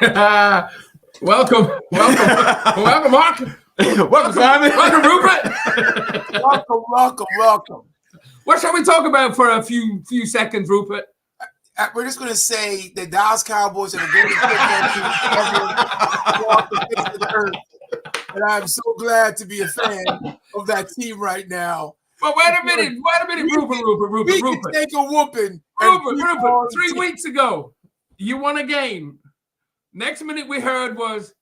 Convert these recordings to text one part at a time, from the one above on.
Welcome, Mark. Welcome, Simon. Welcome, Rupert. Welcome. What shall we talk about for a few seconds, Rupert? We're just going to say the Dallas Cowboys are the greatest football team ever walked the face of the earth. And I'm so glad to be a fan of that team right now. But wait a minute, Rupert. We can take a whooping. Rupert, 3 weeks ago, you won a game. Next minute we heard was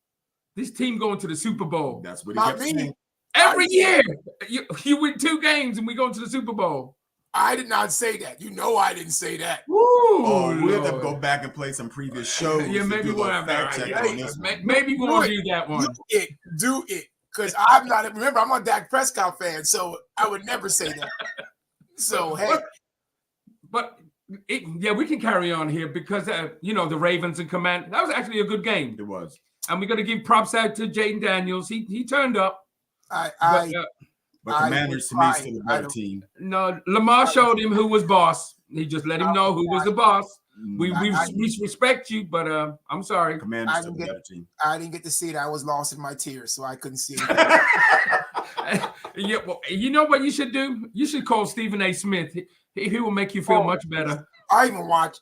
this team going to the Super Bowl. That's what he kept saying. Every year, you win 2 games and we go to the Super Bowl. I did not say that. You know I didn't say that. Oh, we have to go back and play some previous shows. Yeah, maybe we'll have fact check on this. Maybe we'll do that one. Do it. Because I'm a Dak Prescott fan, so I would never say that. So, hey. We can carry on here because, the Ravens and Command, that was actually a good game. It was. And we're going to give props out to Jaden Daniels. He turned up. But Commanders, to me, still a better team. No, Lamar showed him who was boss. He just let him know who was the boss. We respect you, but I'm sorry. Commanders still a better team. I didn't get to see it. I was lost in my tears, so I couldn't see it. Yeah, well, you know what you should do? You should call Stephen A. Smith. He will make you feel much better. I even watch.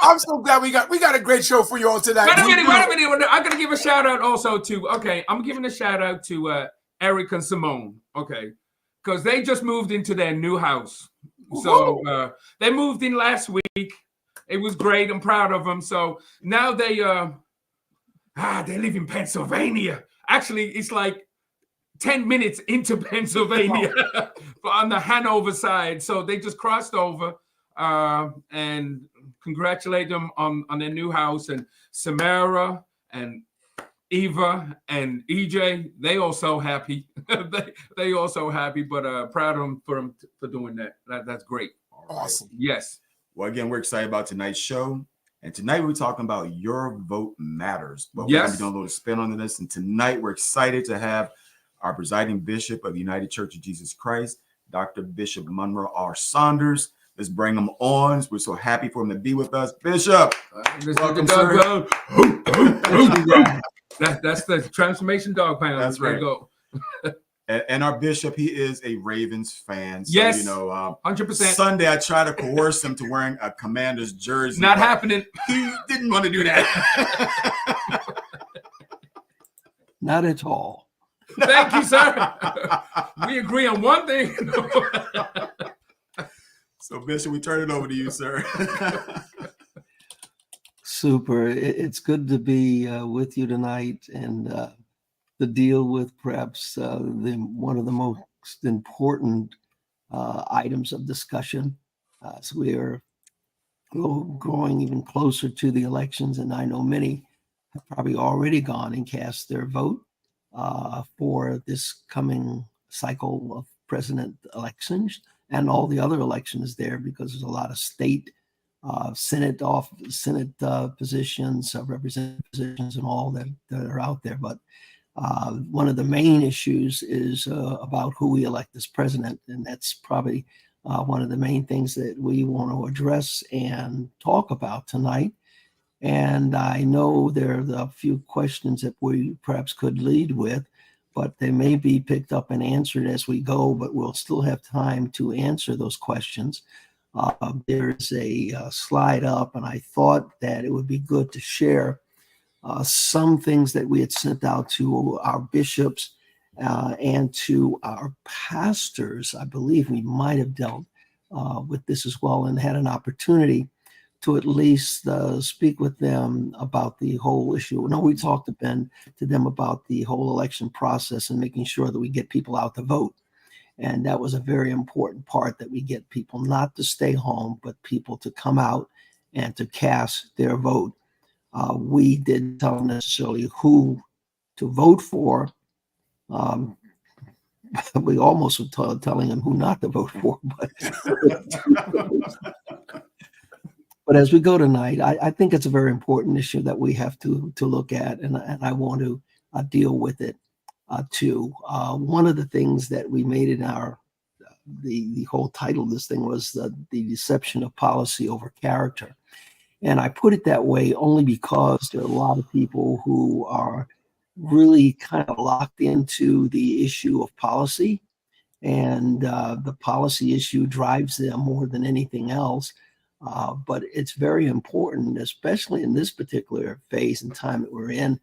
I'm so glad we got a great show for you all tonight. Wait a minute. I'm gonna give a shout out also to. Okay, I'm giving a shout out to Eric and Simone. Okay, because they just moved into their new house. So they moved in last week. It was great. I'm proud of them. So now they live in Pennsylvania. Actually, it's like 10 minutes into Pennsylvania on the Hanover side. So they just crossed over and congratulate them on their new house. And Samara and Eva and EJ, they also happy. they also happy, but proud of them for doing that. That's great. Awesome. Yes. Well, again, we're excited about tonight's show. And tonight we're talking about Your Vote Matters. But we're going to be doing a little spin on this. And tonight we're excited to have our presiding bishop of the United Church of Jesus Christ, Dr. Bishop Monroe R. Sunders. Let's bring him on. We're so happy for him to be with us. Bishop, welcome, sir. That's the transformation dog pound. That's right. Go. And our bishop, he is a Ravens fan. So, yes, 100%. Sunday, I tried to coerce him to wearing a Commander's jersey. Not happening. He didn't want to do that. Not at all. Thank you, sir. We agree on one thing. So, Bishop, we turn it over to you, sir. Super. It's good to be with you tonight and to deal with perhaps one of the most important items of discussion. So we are growing even closer to the elections, and I know many have probably already gone and cast their vote for this coming cycle of president elections and all the other elections there, because there's a lot of state Senate positions, representative positions, and all that are out there. But one of the main issues is about who we elect as president, and that's probably one of the main things that we want to address and talk about tonight. And I know there are a few questions that we perhaps could lead with, but they may be picked up and answered as we go, but we'll still have time to answer those questions. There's a slide up, and I thought that it would be good to share some things that we had sent out to our bishops and to our pastors. I believe we might have dealt with this as well and had an opportunity to at least speak with them about the whole issue. No, we talked to them about the whole election process and making sure that we get people out to vote. And that was a very important part, that we get people not to stay home, but people to come out and to cast their vote. We didn't tell them necessarily who to vote for. We almost were telling them who not to vote for. But as we go tonight, I think it's a very important issue that we have to look at, and I want to deal with it too. One of the things that we made in our the whole title of this thing was the deception of policy over character. And I put it that way only because there are a lot of people who are really kind of locked into the issue of policy, and the policy issue drives them more than anything else. But it's very important, especially in this particular phase and time that we're in,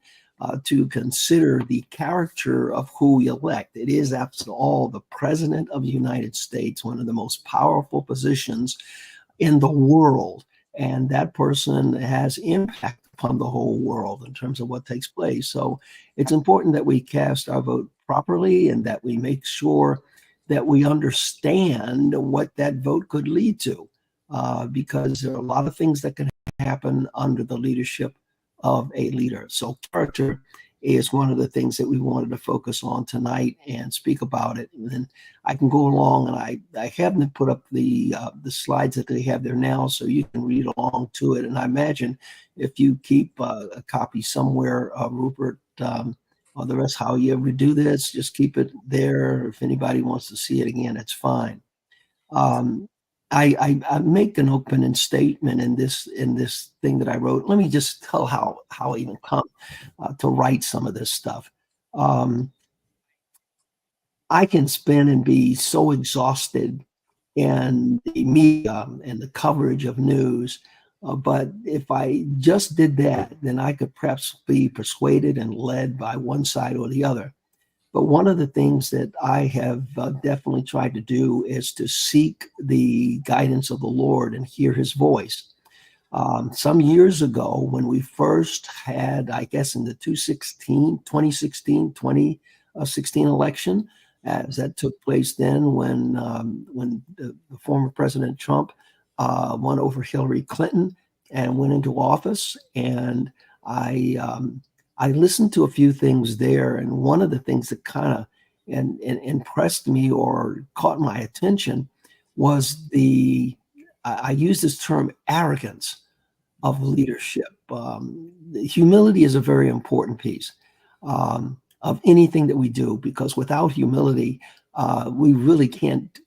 to consider the character of who we elect. It is, after all, the President of the United States, one of the most powerful positions in the world. And that person has impact upon the whole world in terms of what takes place. So it's important that we cast our vote properly and that we make sure that we understand what that vote could lead to, because there are a lot of things that can happen under the leadership of a leader. So character is one of the things that we wanted to focus on tonight and speak about it. And then I can go along, and I haven't put up the slides that they have there now, so you can read along to it. And I imagine if you keep a copy somewhere, Rupert, or the rest, how you ever do this, just keep it there. If anybody wants to see it again, it's fine. I make an opening statement in this thing that I wrote. Let me just tell how I even come to write some of this stuff. I can spend and be so exhausted in the media and the coverage of news, but if I just did that, then I could perhaps be persuaded and led by one side or the other. But one of the things that I have definitely tried to do is to seek the guidance of the Lord and hear his voice. Some years ago, when we first had, I guess in the 2016 election, as that took place then, when the former President Trump won over Hillary Clinton and went into office, and I listened to a few things there, and one of the things that kind of impressed me or caught my attention was I use this term, arrogance of leadership. Humility is a very important piece of anything that we do, because without humility, we really can't,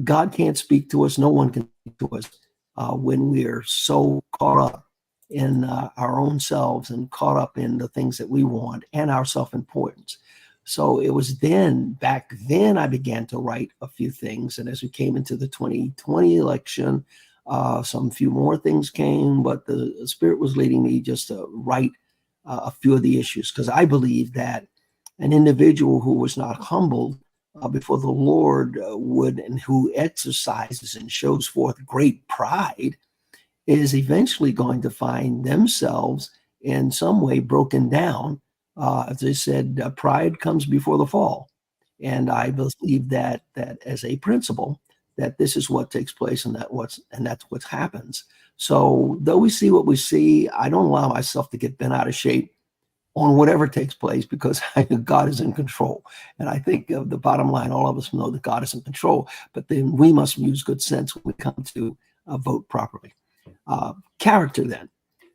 God can't speak to us, no one can speak to us when we're so caught up in our own selves and caught up in the things that we want and our self-importance. So it was back then I began to write a few things. And as we came into the 2020 election, some few more things came, but the Spirit was leading me just to write a few of the issues, because I believe that an individual who was not humbled before the Lord and who exercises and shows forth great pride is eventually going to find themselves in some way broken down. As they said, pride comes before the fall. And I believe that as a principle, that this is what takes place, and that's what happens. So though we see what we see, I don't allow myself to get bent out of shape on whatever takes place, because God is in control. And I think the bottom line, all of us know that God is in control, but then we must use good sense when we come to vote properly. Character then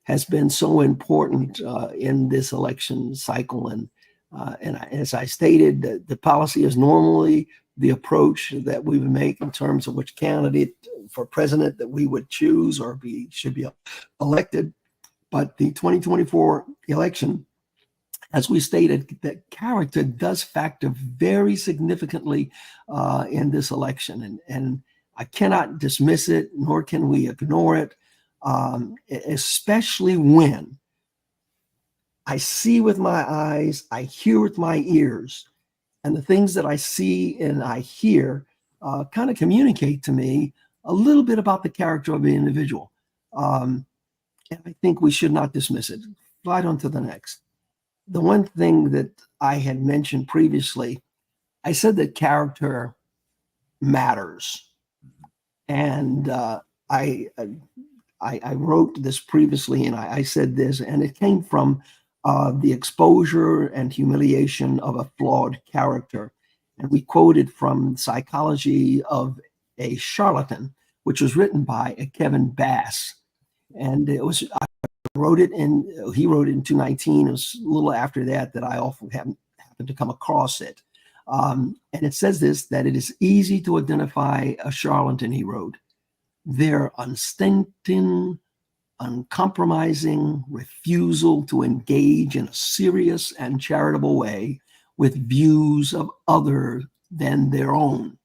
has been so important in this election cycle, and as I stated, the policy is normally the approach that we would make in terms of which candidate for president that we would choose or should be elected. But the 2024 election, as we stated, that character does factor very significantly in this election, and I cannot dismiss it, nor can we ignore it. Especially when I see with my eyes, I hear with my ears, and the things that I see and I hear kind of communicate to me a little bit about the character of the individual. And I think we should not dismiss it. Slide on to the next. The one thing that I had mentioned previously, I said that character matters. And I wrote this previously, and I said this, and it came from the exposure and humiliation of a flawed character. And we quoted from Psychology of a Charlatan, which was written by Kevin Bass. And he wrote it in 2019. It was a little after that I often happened to come across it. And it says that it is easy to identify a charlatan, he wrote. Their unstinting, uncompromising refusal to engage in a serious and charitable way with views of other than their own.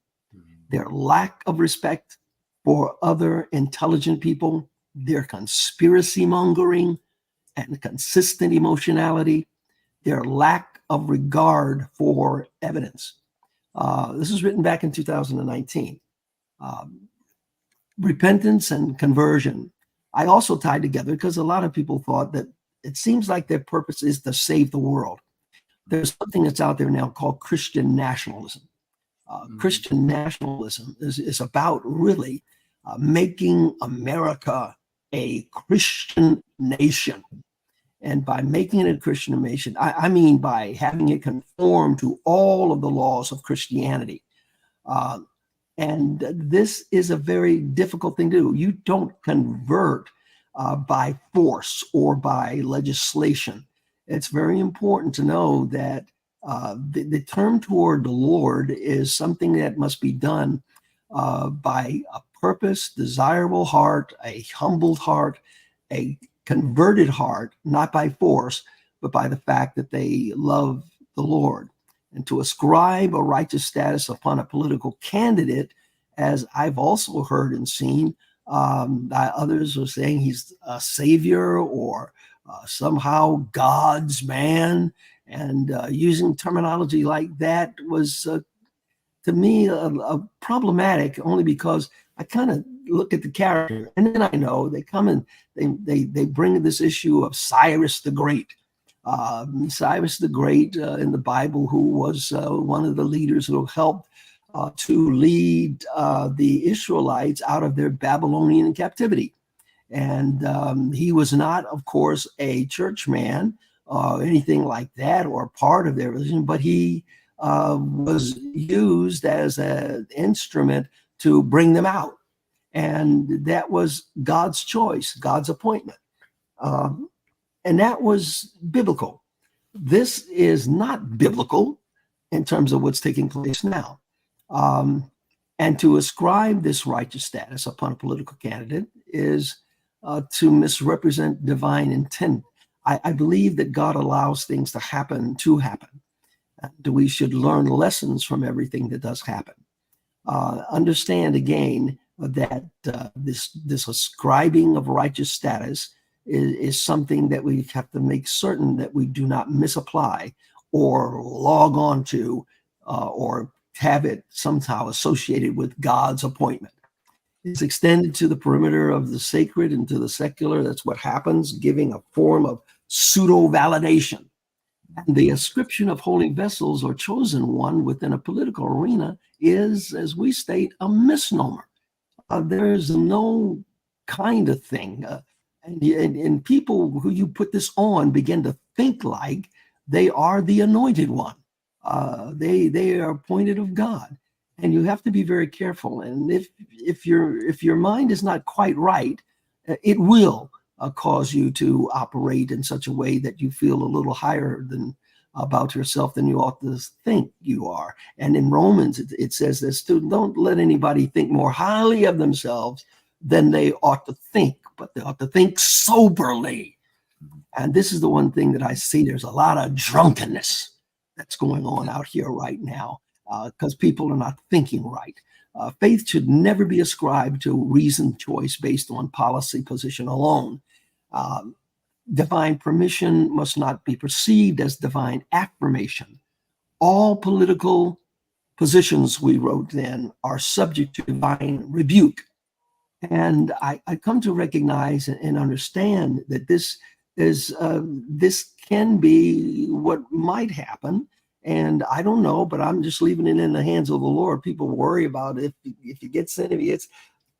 Their lack of respect for other intelligent people, their conspiracy mongering and consistent emotionality, their lack of regard for evidence. This was written back in 2019. Repentance and conversion. I also tied together because a lot of people thought that it seems like their purpose is to save the world. There's something that's out there now called Christian nationalism. Christian nationalism is about really making America a Christian nation. And by making it a Christian nation, I mean by having it conform to all of the laws of Christianity. And this is a very difficult thing to do. You don't convert by force or by legislation. It's very important to know that the turn toward the Lord is something that must be done by a purpose, desirable heart, a humbled heart, a converted heart, not by force, but by the fact that they love the Lord. And to ascribe a righteous status upon a political candidate, as I've also heard and seen, others are saying he's a savior or somehow God's man, and using terminology like that was, to me, problematic, only because I kind of look at the character, and then I know they come and they bring this issue of Cyrus the Great. Cyrus the Great in the Bible, who was one of the leaders who helped to lead the Israelites out of their Babylonian captivity. And he was not, of course, a churchman or anything like that, or part of their religion, but he was used as an instrument to bring them out. And that was God's choice, God's appointment. And that was biblical. This is not biblical in terms of what's taking place now. And to ascribe this righteous status upon a political candidate is to misrepresent divine intent. I believe that God allows things to happen. We should learn lessons from everything that does happen. Understand again that this ascribing of righteous status is something that we have to make certain that we do not misapply or log on to or have it somehow associated with God's appointment. It's extended to the perimeter of the sacred and to the secular. That's what happens, giving a form of pseudo-validation. And the ascription of holy vessels or chosen one within a political arena is, as we state, a misnomer. There's no kind of thing. And people who you put this on begin to think like they are the anointed one. They are appointed of God. And you have to be very careful. And if your mind is not quite right, it will cause you to operate in such a way that you feel a little higher about yourself than you ought to think you are. And in Romans, it says this too: don't let anybody think more highly of themselves than they ought to think, but they ought to think soberly. And this is the one thing that I see. There's a lot of drunkenness that's going on out here right now because people are not thinking right. Faith should never be ascribed to reasoned choice based on policy position alone. Divine permission must not be perceived as divine affirmation. All political positions, we wrote then, are subject to divine rebuke. And I come to recognize and understand that this can be what might happen. And I don't know, but I'm just leaving it in the hands of the Lord. People worry about if you get sent,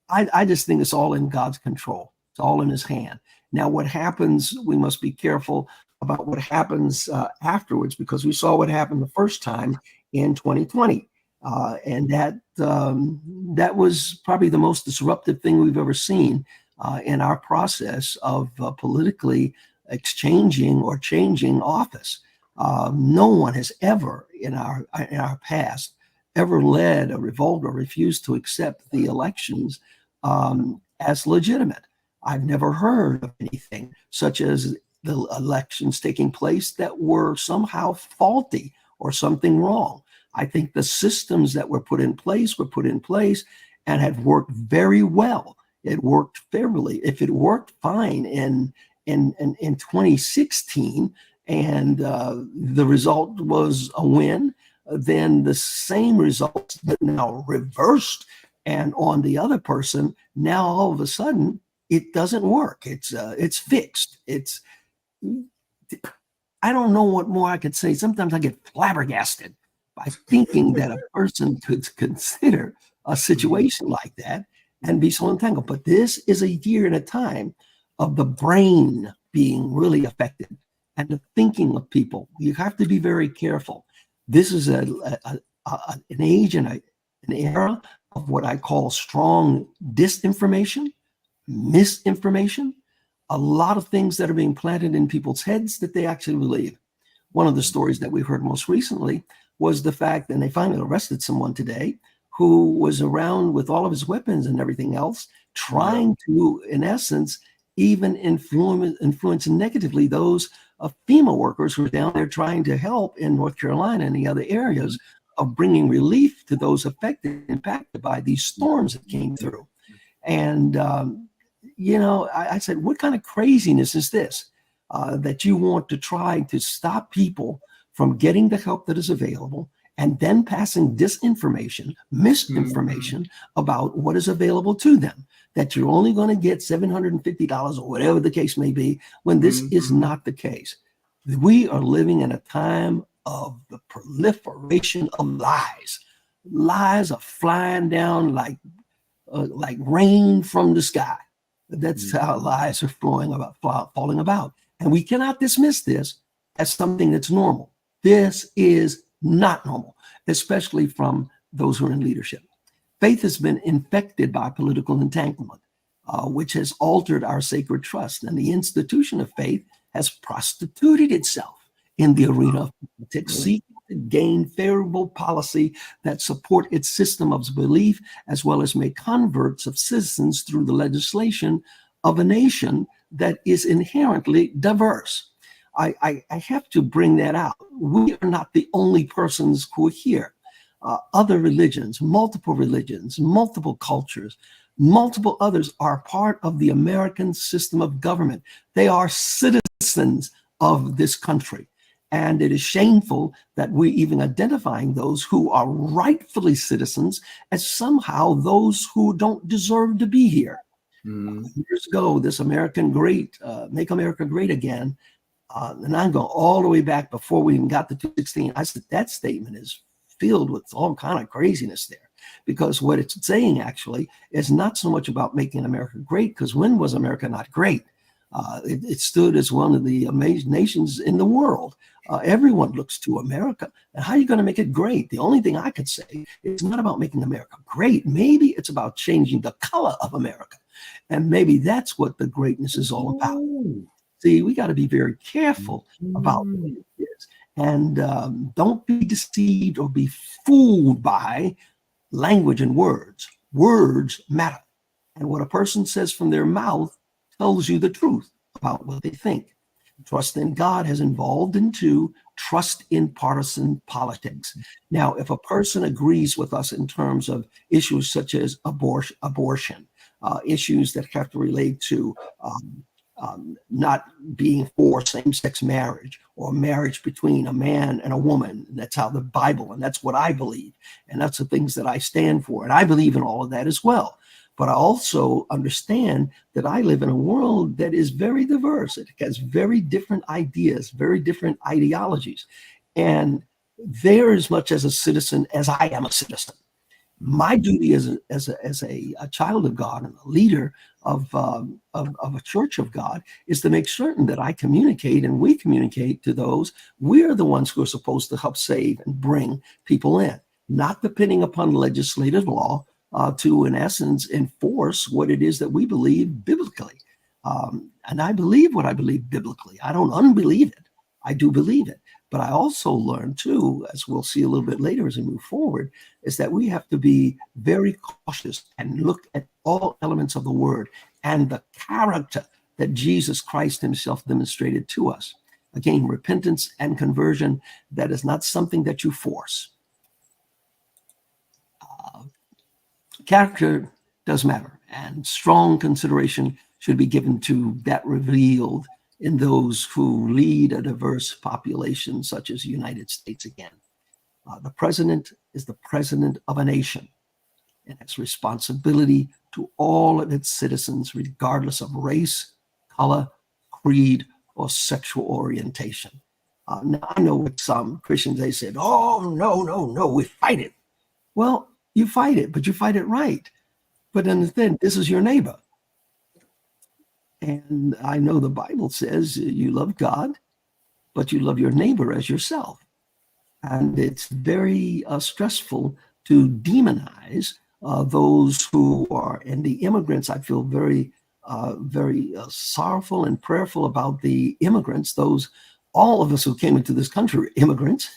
I just think it's all in God's control. It's all in his hand. Now, what happens, we must be careful about what happens afterwards, because we saw what happened the first time in 2020. And that was probably the most disruptive thing we've ever seen in our process of politically exchanging or changing office. No one has ever in our past ever led a revolt or refused to accept the elections as legitimate. I've never heard of anything such as the elections taking place that were somehow faulty or something wrong. I think the systems that were put in place and had worked very well. It worked fairly. If it worked fine in 2016 and the result was a win, then the same results that now reversed and on the other person, now all of a sudden it doesn't work. It's fixed. I don't know what more I could say. Sometimes I get flabbergasted by thinking that a person could consider a situation like that and be so entangled. But this is a year and a time of the brain being really affected and the thinking of people. You have to be very careful. This is an age and an era of what I call strong disinformation, misinformation, a lot of things that are being planted in people's heads that they actually believe. One of the stories that we heard most recently was the fact, and they finally arrested someone today who was around with all of his weapons and everything else, trying to, in essence, even influence negatively those FEMA workers who are down there trying to help in North Carolina and the other areas of bringing relief to those impacted by these storms that came through. And, I said, what kind of craziness is this? That you want to try to stop people from getting the help that is available and then passing disinformation, misinformation about what is available to them, that you're only going to get $750 or whatever the case may be, when this is not the case. We are living in a time of the proliferation of lies. Lies are flying down like rain from the sky. That's how lies are falling about. And we cannot dismiss this as something that's normal. This is not normal, especially from those who are in leadership. Faith has been infected by political entanglement, which has altered our sacred trust. And the institution of faith has prostituted itself in the arena of politics, seeking to gain favorable policy that support its system of belief, as well as make converts of citizens through the legislation of a nation that is inherently diverse. I have to bring that out. We are not the only persons who are here. Other religions, multiple cultures, multiple others are part of the American system of government. They are citizens of this country. And it is shameful that we're even identifying those who are rightfully citizens as somehow those who don't deserve to be here. Years ago, this American Great, Make America Great Again, and I'm going all the way back before we even got to 2016. I said that statement is filled with all kind of craziness there, because what it's saying actually is not so much about making America great, because when was America not great? It stood as one of the amazing nations in the world. Everyone looks to America. And how are you going to make it great? The only thing I could say is not about making America great. Maybe it's about changing the color of America. And maybe that's what the greatness is all about. See, we got to be very careful about what it is. And don't be deceived or be fooled by language and words. Words matter. And what a person says from their mouth tells you the truth about what they think. Trust in God has evolved into trust in partisan politics. Now, if a person agrees with us in terms of issues such as abortion, issues that have to relate to not being for same-sex marriage or marriage between a man and a woman, that's how the Bible, and that's what I believe, and that's the things that I stand for, and I believe in all of that as well. But I also understand that I live in a world that is very diverse. It has very different ideas, very different ideologies. And they're as much as a citizen as I am a citizen. My duty as a child of God and a leader of a church of God is to make certain that I communicate and we communicate to those. We're the ones who are supposed to help save and bring people in, not depending upon legislative law, to, in essence, enforce what it is that we believe biblically. And I believe what I believe biblically. I don't unbelieve it. I do believe it. But I also learned, too, as we'll see a little bit later as we move forward, is that we have to be very cautious and look at all elements of the word and the character that Jesus Christ himself demonstrated to us. Again, repentance and conversion, that is not something that you force. Character does matter, and strong consideration should be given to that revealed in those who lead a diverse population, such as the United States again. The president is the president of a nation and has responsibility to all of its citizens, regardless of race, color, creed, or sexual orientation. Now, I know with some Christians, they said, oh, no, we fight it. Well, you fight it, but you fight it right. But understand, this is your neighbor. And I know the Bible says you love God, but you love your neighbor as yourself. And it's very stressful to demonize those who are, and the immigrants. I feel very sorrowful and prayerful about the immigrants. All of us who came into this country were immigrants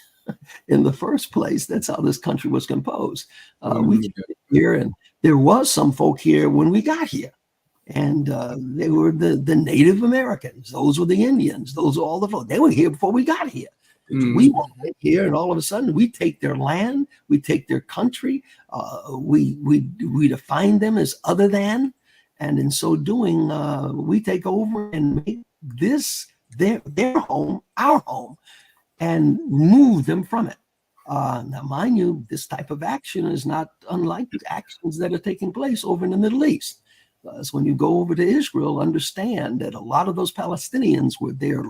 in the first place. That's how this country was composed. We came here, and there was some folk here when we got here. And they were the Native Americans. Those were the Indians. Those were all the folk. They were here before we got here. We walk here, and all of a sudden we take their land, we take their country, we define them as other than, and in so doing, we take over and make this their home, our home, and move them from it. Now, mind you, this type of action is not unlike the actions that are taking place over in the Middle East. So when you go over to Israel, understand that a lot of those Palestinians were there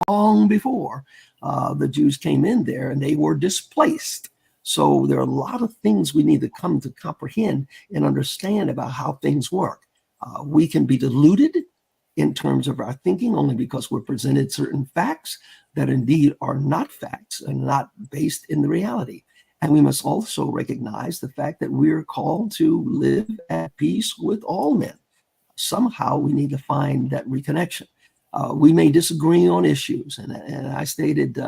long before the Jews came in there, and they were displaced. So there are a lot of things we need to come to comprehend and understand about how things work. We can be deluded in terms of our thinking only because we're presented certain facts that indeed are not facts and not based in the reality. And we must also recognize the fact that we're called to live at peace with all men. Somehow we need to find that reconnection. We may disagree on issues, and I stated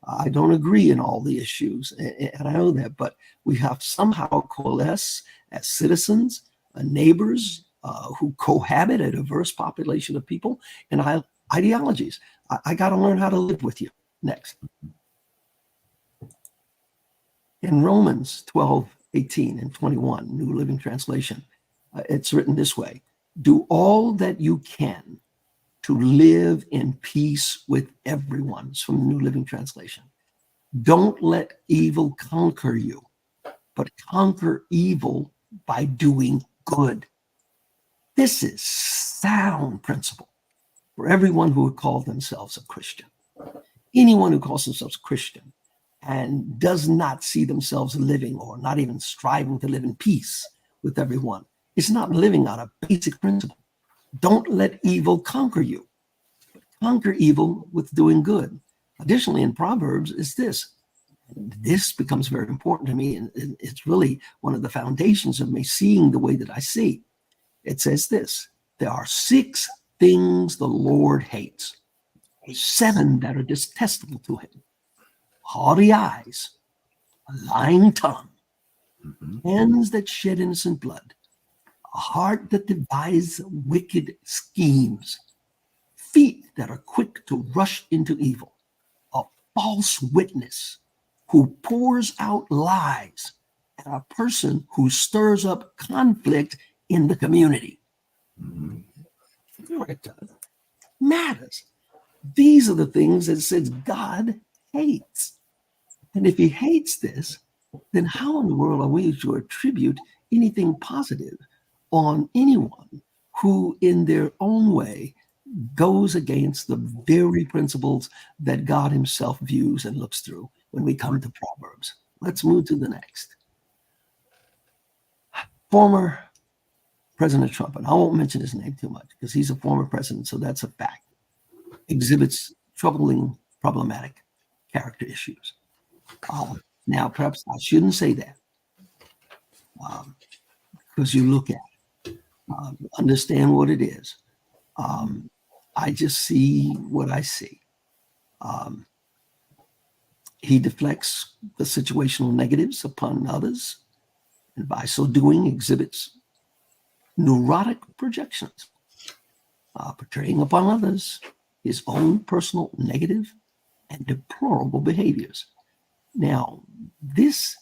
I don't agree in all the issues, and I know that, but we have somehow coalesce as citizens, neighbors who cohabit a diverse population of people and ideologies. I got to learn how to live with you. Next. In Romans 12:18 and 21, New Living Translation, it's written this way: do all that you can to live in peace with everyone. It's from the New Living Translation. Don't let evil conquer you, but conquer evil by doing good. This is sound principle for everyone who would call themselves a Christian. Anyone who calls themselves a Christian and does not see themselves living or not even striving to live in peace with everyone is not living out a basic principle. Don't let evil conquer you, but conquer evil with doing good. Additionally, in Proverbs is this. This becomes very important to me, and it's really one of the foundations of me seeing the way that I see. It says this: there are 6 things the Lord hates, 7 that are detestable to him: haughty eyes, a lying tongue, hands that shed innocent blood, a heart that devises wicked schemes, feet that are quick to rush into evil, a false witness who pours out lies, and a person who stirs up conflict in the community. It matters. These are the things that it says God hates. And if he hates this, then how in the world are we to attribute anything positive on anyone who in their own way goes against the very principles that God himself views and looks through when we come to Proverbs? Let's move to the next. Former President Trump, and I won't mention his name too much because he's a former president, so that's a fact, exhibits troubling, problematic character issues. Now, perhaps I shouldn't say that because you look at it, understand what it is. I just see what I see. He deflects the situational negatives upon others, and by so doing exhibits neurotic projections. portraying upon others his own personal negative and deplorable behaviors. Now, this,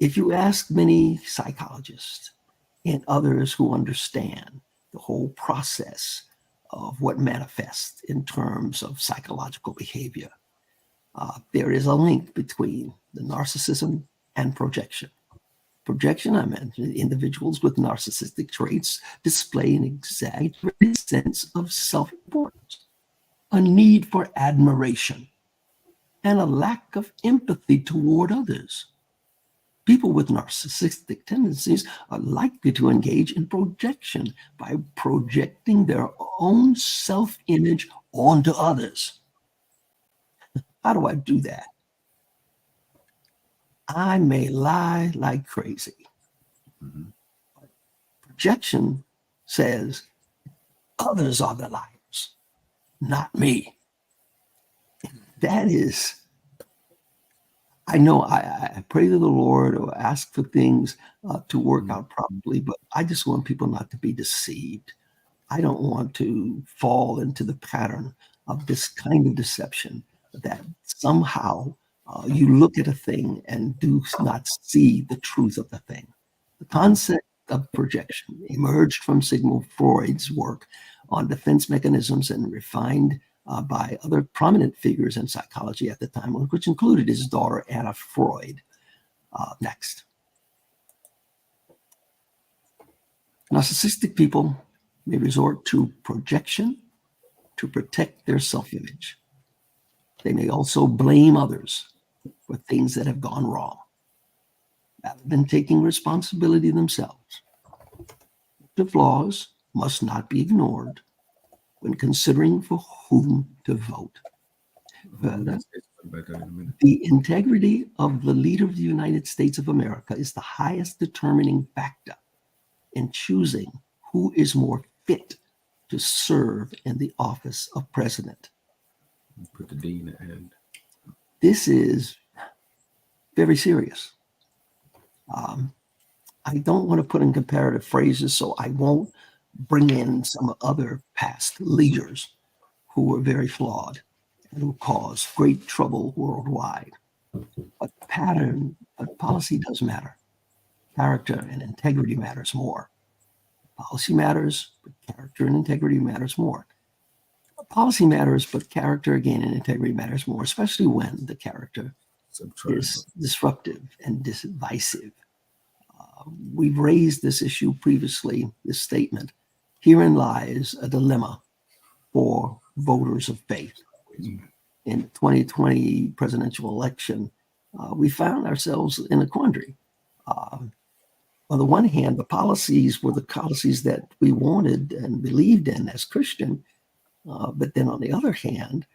if you ask many psychologists and others who understand the whole process of what manifests in terms of psychological behavior, there is a link between the narcissism and projection. Projection, I mentioned, individuals with narcissistic traits display an exaggerated sense of self-importance, a need for admiration, and a lack of empathy toward others. People with narcissistic tendencies are likely to engage in projection by projecting their own self-image onto others. How do I do that? I may lie like crazy. Projection says others are the liars, not me. That is, I know I pray to the Lord or ask for things to work out properly, but I just want people not to be deceived. I don't want to fall into the pattern of this kind of deception that somehow you look at a thing and do not see the truth of the thing. The concept of projection emerged from Sigmund Freud's work on defense mechanisms and refined by other prominent figures in psychology at the time, which included his daughter, Anna Freud. Next. Narcissistic people may resort to projection to protect their self-image. They may also blame others for things that have gone wrong, rather than taking responsibility themselves. The flaws must not be ignored when considering for whom to vote. Further, the integrity of the leader of the United States of America is the highest determining factor in choosing who is more fit to serve in the office of president. Put the D in the end. This is very serious. I don't want to put in comparative phrases, so I won't bring in some other past leaders who were very flawed and who caused great trouble worldwide. But policy does matter. Character and integrity matters more. Policy matters, but character and integrity matters more. Policy matters, but character again and integrity matters more, especially when the character is disruptive and divisive. We've raised this issue previously, this statement. Herein lies a dilemma for voters of faith. In the 2020 presidential election, we found ourselves in a quandary. On the one hand, the policies were the policies that we wanted and believed in as Christian. But then on the other hand,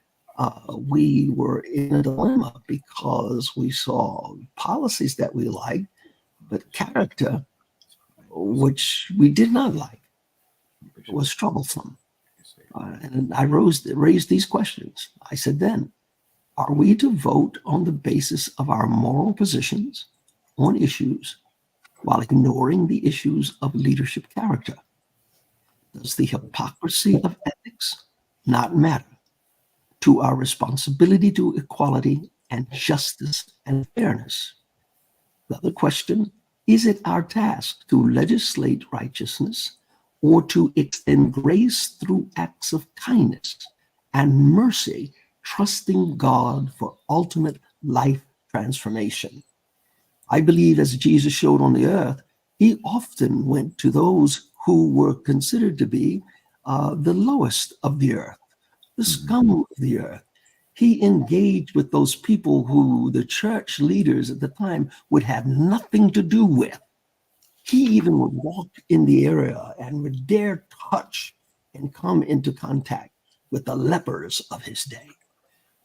we were in a dilemma because we saw policies that we liked, but character, which we did not like, was troublesome. And I raised these questions. I said then, are we to vote on the basis of our moral positions on issues while ignoring the issues of leadership character? Does the hypocrisy of ethics not matter to our responsibility to equality and justice and fairness? The other question, is it our task to legislate righteousness or to extend grace through acts of kindness and mercy, trusting God for ultimate life transformation? I believe as Jesus showed on the earth, he often went to those who were considered to be the lowest of the earth, the scum of the earth. He engaged with those people who the church leaders at the time would have nothing to do with. He even would walk in the area and would dare touch and come into contact with the lepers of his day.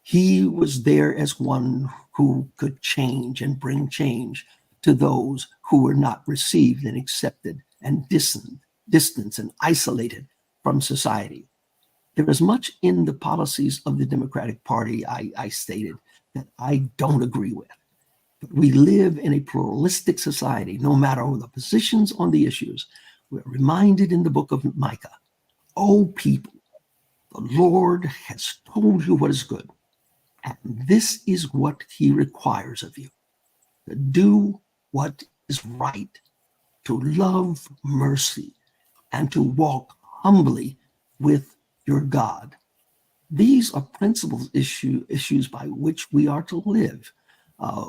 He was there as one who could change and bring change to those who were not received and accepted and distanced and isolated from society. There is much in the policies of the Democratic Party, I stated, that I don't agree with. But we live in a pluralistic society. No matter the positions on the issues, we're reminded in the book of Micah, "O people, The Lord has told you what is good, and this is what he requires of you, to do what is right, to love mercy, and to walk humbly with your God. These are principles issues by which we are to live.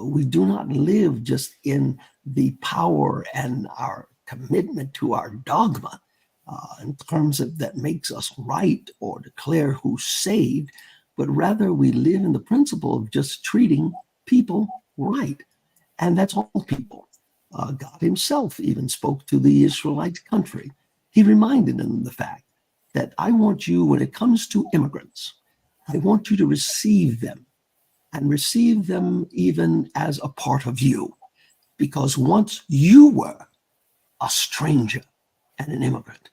We do not live just in the power and our commitment to our dogma in terms of that makes us right or declare who's saved, but rather we live in the principle of just treating people right. And that's all people. God himself even spoke to the Israelite country. He reminded them the fact that I want you, when it comes to immigrants, I want you to receive them and receive them even as a part of you. Because once you were a stranger and an immigrant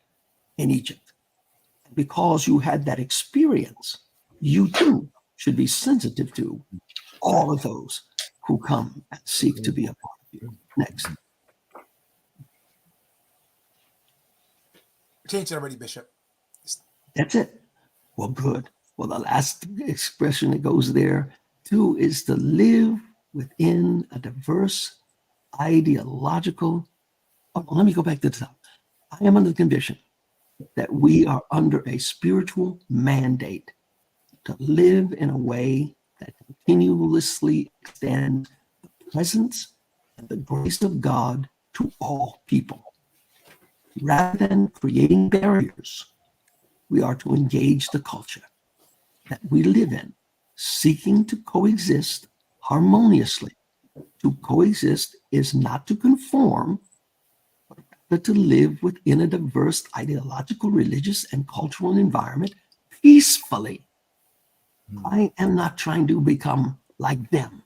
in Egypt, because you had that experience, you too should be sensitive to all of those who come and seek to be a part of you. Next. Changed it already, Bishop. That's it. Well, good. Well, the last expression that goes there too is to live within a diverse ideological. Oh, let me go back to the top. I am under the conviction that we are under a spiritual mandate to live in a way that continuously extends the presence and the grace of God to all people. Rather than creating barriers, we are to engage the culture that we live in, seeking to coexist harmoniously. To coexist is not to conform, but to live within a diverse ideological, religious, and cultural environment peacefully. I am not trying to become like them.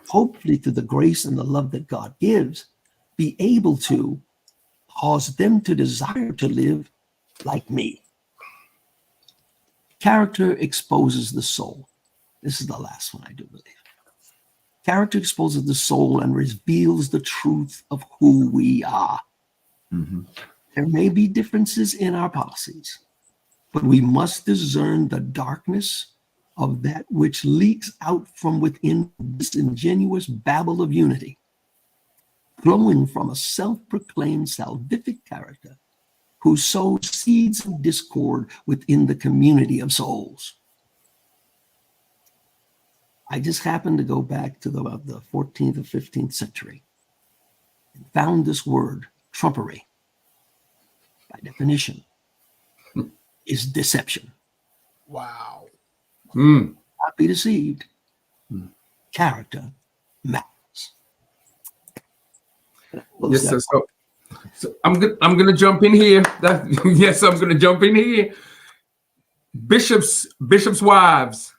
Hopefully, through the grace and the love that God gives, be able to cause them to desire to live like me. Character exposes the soul. This is the last one, I do believe. Character exposes the soul and reveals the truth of who we are. Mm-hmm. There may be differences in our policies, but we must discern the darkness of that which leaks out from within this ingenuous babble of unity, flowing from a self-proclaimed salvific character who sows seeds of discord within the community of souls. I just happened to go back to the 14th or 15th century and found this word, trumpery, by definition, is deception. Wow. Mm. Not be deceived. Character matters. Yes, sir. So I'm gonna jump in here. Yes, I'm gonna jump in here. Bishops' wives,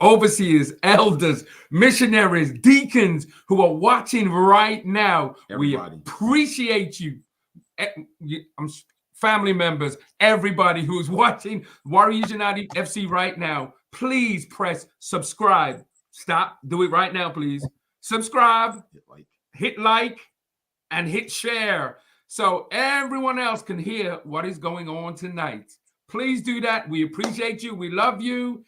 overseers, elders, missionaries, deacons who are watching right now. Everybody. We appreciate you. Family members, everybody who's watching Warriors United FC right now, please press subscribe. Stop. Do it right now, please. Subscribe, hit like, and hit share so everyone else can hear what is going on tonight. Please do that. We appreciate you. We love you.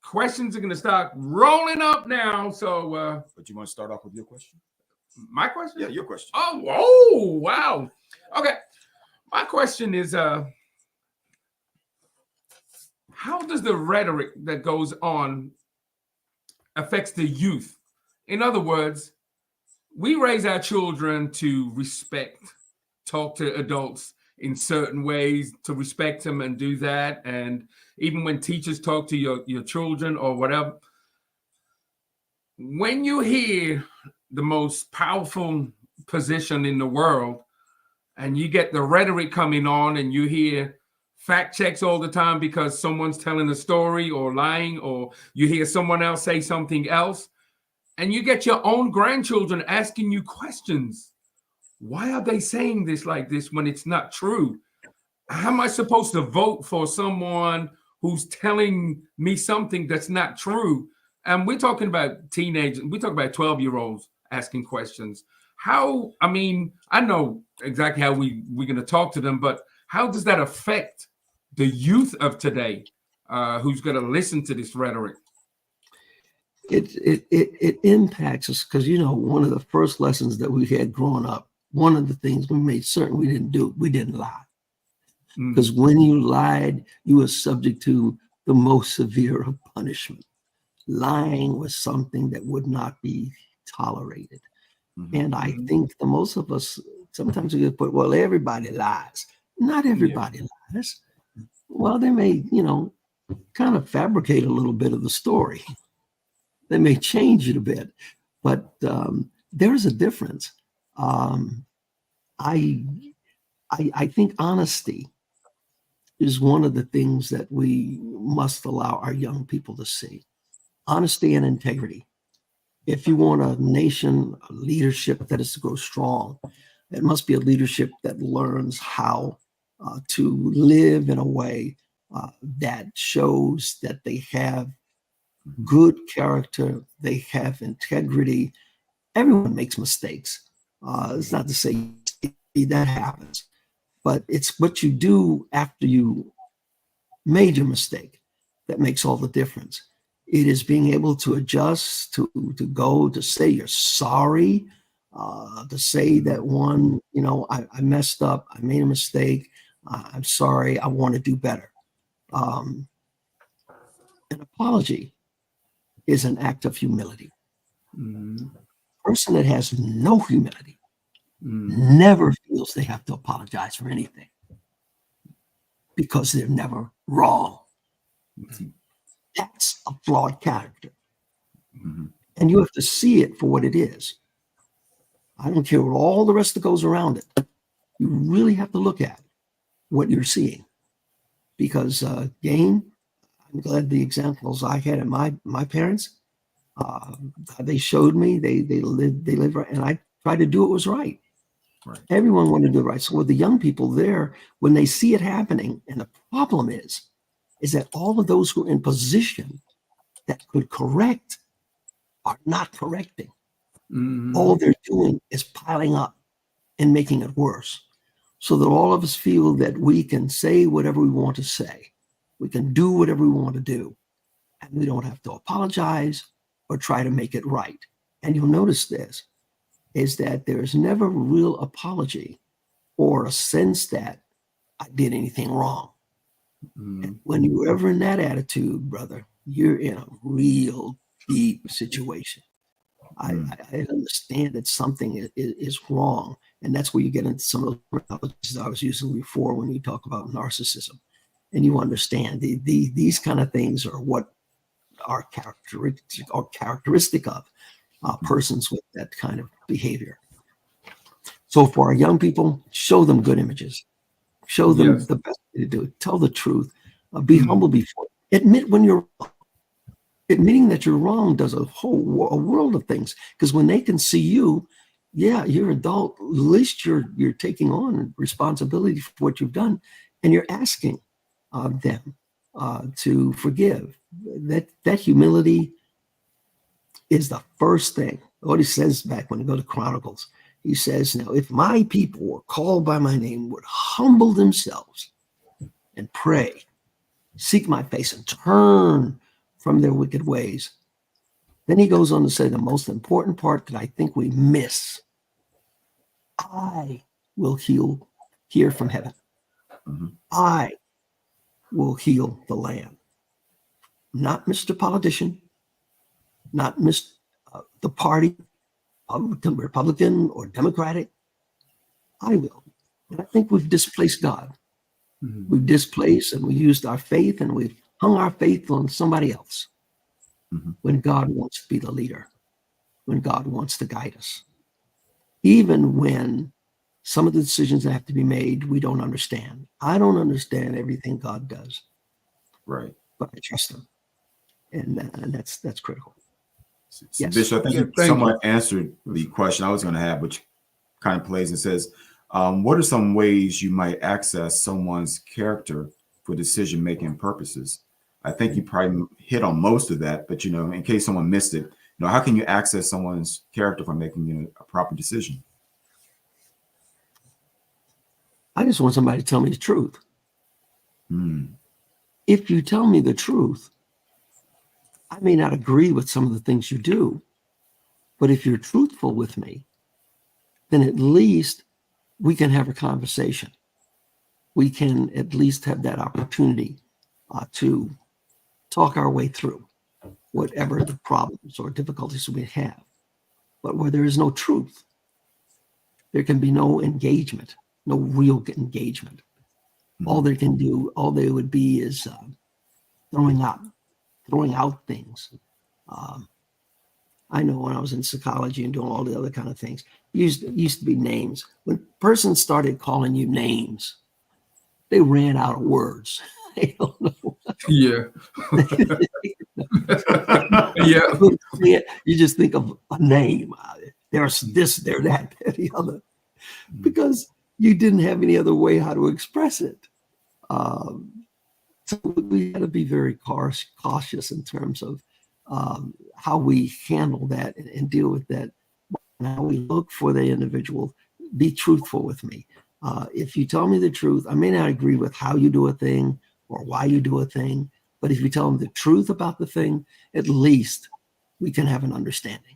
Questions are going to start rolling up now. So, but you want to start off with your question? My question? Yeah, your question. Oh, wow. Okay. My question is, how does the rhetoric that goes on affects the youth? In other words, we raise our children to respect, talk to adults in certain ways, to respect them and do that. And even when teachers talk to your children or whatever, when you hear the most powerful position in the world and you get the rhetoric coming on and you hear fact checks all the time because someone's telling a story or lying, or you hear someone else say something else, and you get your own grandchildren asking you questions. Why are they saying this like this when it's not true? How am I supposed to vote for someone who's telling me something that's not true? And we're talking about teenagers. We talk about 12-year-olds asking questions. How, I mean, I know exactly how we're going to talk to them, but how does that affect the youth of today who's going to listen to this rhetoric? It impacts us because, you know, one of the first lessons that we had growing up, one of the things we made certain we didn't do, we didn't lie. Because when you lied, you were subject to the most severe of punishment. Lying was something that would not be tolerated. And I think the most of us, sometimes we get put, well, everybody lies. Not everybody lies. Well, they may, you know, kind of fabricate a little bit of the story. They may change it a bit, but there's a difference. I think honesty is one of the things that we must allow our young people to see. Honesty and integrity. If you want a nation, a leadership that is to grow strong, it must be a leadership that learns how to live in a way that shows that they have good character, they have integrity. Everyone makes mistakes. It's not to say that happens, but it's what you do after you made your mistake that makes all the difference. It is being able to adjust, to go, to say you're sorry, to say that one, you know, I messed up, I made a mistake, I'm sorry, I want to do better. An apology is an act of humility. A person that has no humility never feels they have to apologize for anything because they're never wrong. That's a flawed character. And you have to see it for what it is. I don't care what all the rest that goes around it. You really have to look at what you're seeing. Because again, I'm glad the examples I had at my parents, they showed me they lived right, and I tried to do what was right. Everyone wanted to do it right. So with the young people there, when they see it happening, and the problem is that all of those who are in position that could correct are not correcting. All they're doing is piling up and making it worse. So that all of us feel that we can say whatever we want to say. We can do whatever we want to do. And we don't have to apologize or try to make it right. And you'll notice this, is that there is never a real apology or a sense that I did anything wrong. And when you're ever in that attitude, brother, you're in a real deep situation. I understand that something is wrong. And that's where you get into some of the analogies I was using before when you talk about narcissism. And you understand these kind of things are what are characteristic of persons with that kind of behavior. So for our young people, show them good images. Show them the best way to do it. Tell the truth. Be humble before. Admit when you're wrong. Admitting that you're wrong does a world of things. Because when they can see you, you're adult. At least you're taking on responsibility for what you've done, and you're asking them to forgive. That humility is the first thing. What he says back when you go to Chronicles, he says, "Now, if my people were called by my name, would humble themselves and pray, seek my face, and turn from their wicked ways." Then he goes on to say the most important part that I think we miss. I will hear from heaven. I will heal the land. Not Mr. Politician, not the party, Republican or Democratic. I will. And I think we've displaced God. We've displaced and we used our faith and we've hung our faith on somebody else when God wants to be the leader, when God wants to guide us. Even when some of the decisions that have to be made, we don't understand. I don't understand everything God does. Right. But I trust him. And that's critical. So Yes. Bishop, I think you somewhat answered the question I was going to have, which kind of plays and says, what are some ways you might access someone's character for decision-making purposes? I think you probably hit on most of that, but, in case someone missed it, how can you access someone's character for making a proper decision? I just want somebody to tell me the truth. If you tell me the truth, I may not agree with some of the things you do, but if you're truthful with me, then at least we can have a conversation. We can at least have that opportunity to talk our way through whatever the problems or difficulties we have. But where there is no truth, there can be no engagement, no real engagement. All they can do, all they would be is throwing out things. I know when I was in psychology and doing all the other kind of things, used to be names. When persons started calling you names, they ran out of words. I don't know. Yeah. Yeah. You just think of a name. There's this, there, that, the other, because you didn't have any other way how to express it. So we had to be very cautious in terms of how we handle that and deal with that. And how we look for the individual. Be truthful with me. If you tell me the truth, I may not agree with how you do a thing or why you do a thing, but if you tell me the truth about the thing, at least we can have an understanding.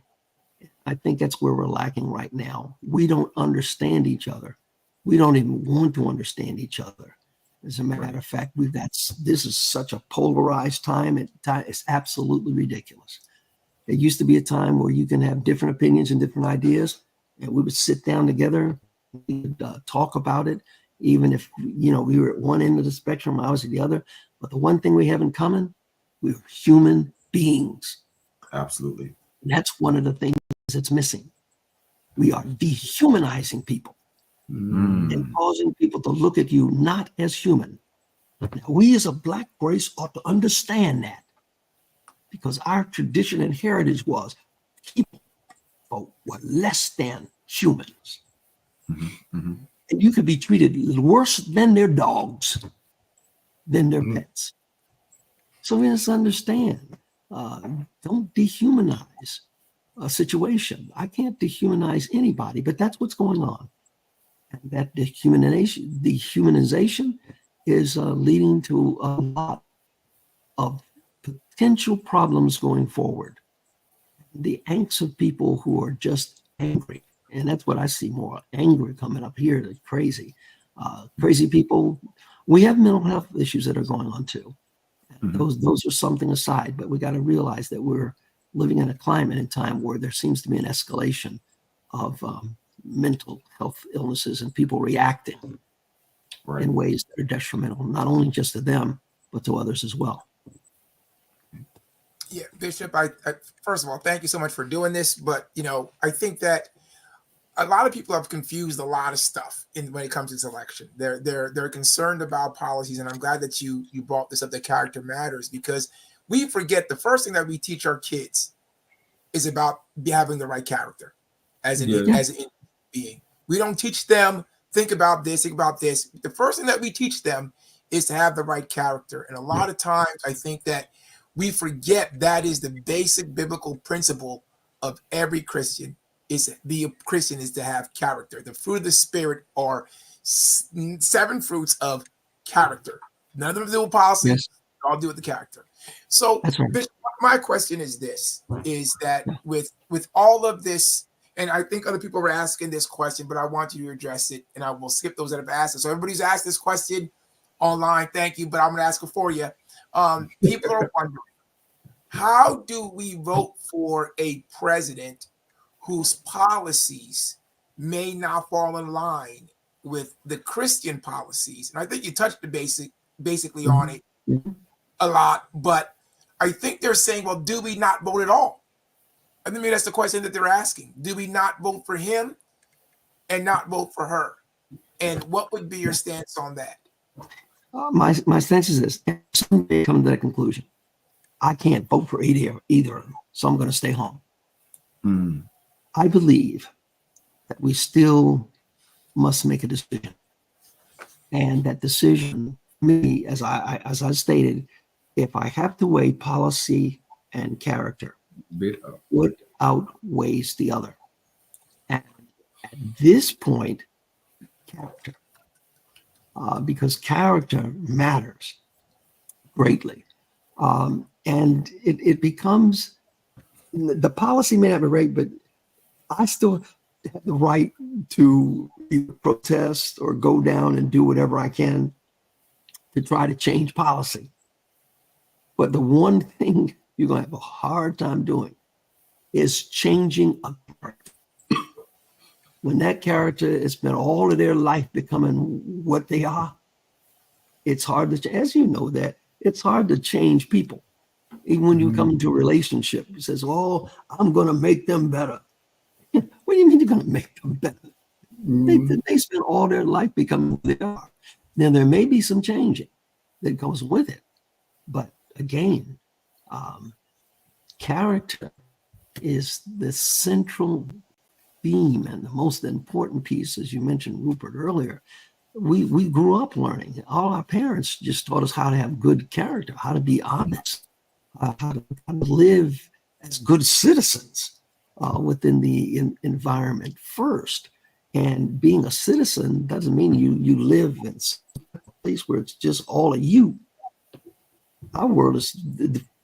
I think that's where we're lacking right now. We don't understand each other. We don't even want to understand each other. As a matter of fact, this is such a polarized time. It's absolutely ridiculous. There used to be a time where you can have different opinions and different ideas, and we would sit down together, we would talk about it, even if we were at one end of the spectrum, I was at the other. But the one thing we have in common, we're human beings. Absolutely. And that's one of the things that's missing. We are dehumanizing people and causing people to look at you not as human. Now, we as a Black race ought to understand that, because our tradition and heritage was people were less than humans. And you could be treated worse than their dogs, than their pets. So we must understand, don't dehumanize a situation. I can't dehumanize anybody, but that's what's going on. And that dehumanization is leading to a lot of potential problems going forward. The angst of people who are just angry, and that's what I see more, anger coming up here, the crazy people. We have mental health issues that are going on too. Those are something aside, but we got to realize that we're living in a climate and time where there seems to be an escalation of mental health illnesses and people reacting in ways that are detrimental, not only just to them, but to others as well. Yeah, Bishop, I first of all, thank you so much for doing this. But, I think that a lot of people have confused a lot of stuff when it comes to this election. They're concerned about policies, and I'm glad that you brought this up, that character matters, because we forget the first thing that we teach our kids is about having the right character as an being. We don't teach them, think about this, think about this. The first thing that we teach them is to have the right character. And a lot of times I think that we forget that is the basic biblical principle of every Christian. Is to be a Christian is to have character. The fruit of the Spirit are 7 fruits of character. None of them do with policy. All do with the character. So Bishop, my question is this, is that with all of this, and I think other people were asking this question, but I want you to address it, and I will skip those that have asked it. So everybody's asked this question online, thank you, but I'm going to ask it for you. People are wondering, how do we vote for a president whose policies may not fall in line with the Christian policies? And I think you touched the basically on it a lot, but I think they're saying, well, do we not vote at all? I think that's the question that they're asking. Do we not vote for him and not vote for her? And what would be your stance on that? My stance is this. Some may come to that conclusion. I can't vote for either of them, so I'm going to stay home. I believe that we still must make a decision. And that decision, me, as I stated, if I have to weigh policy and character, what outweighs the other? And at this point, character. because character matters greatly. And it becomes, the policy may not be right, but I still have the right to either protest or go down and do whatever I can to try to change policy. But the one thing you're going to have a hard time doing is changing a character. When that character has spent all of their life becoming what they are, it's hard to, as you know, that it's hard to change people. Even when you come into a relationship, it says, "Oh, I'm going to make them better." What do you mean you're going to make them better? They spend all their life becoming who they are. Now, there may be some changing that goes with it. But again, character is the central theme and the most important piece, as you mentioned, Rupert, earlier. We grew up learning. All our parents just taught us how to have good character, how to be honest, how to live as good citizens within the environment first. And being a citizen doesn't mean you live in a place where it's just all of you. Our world is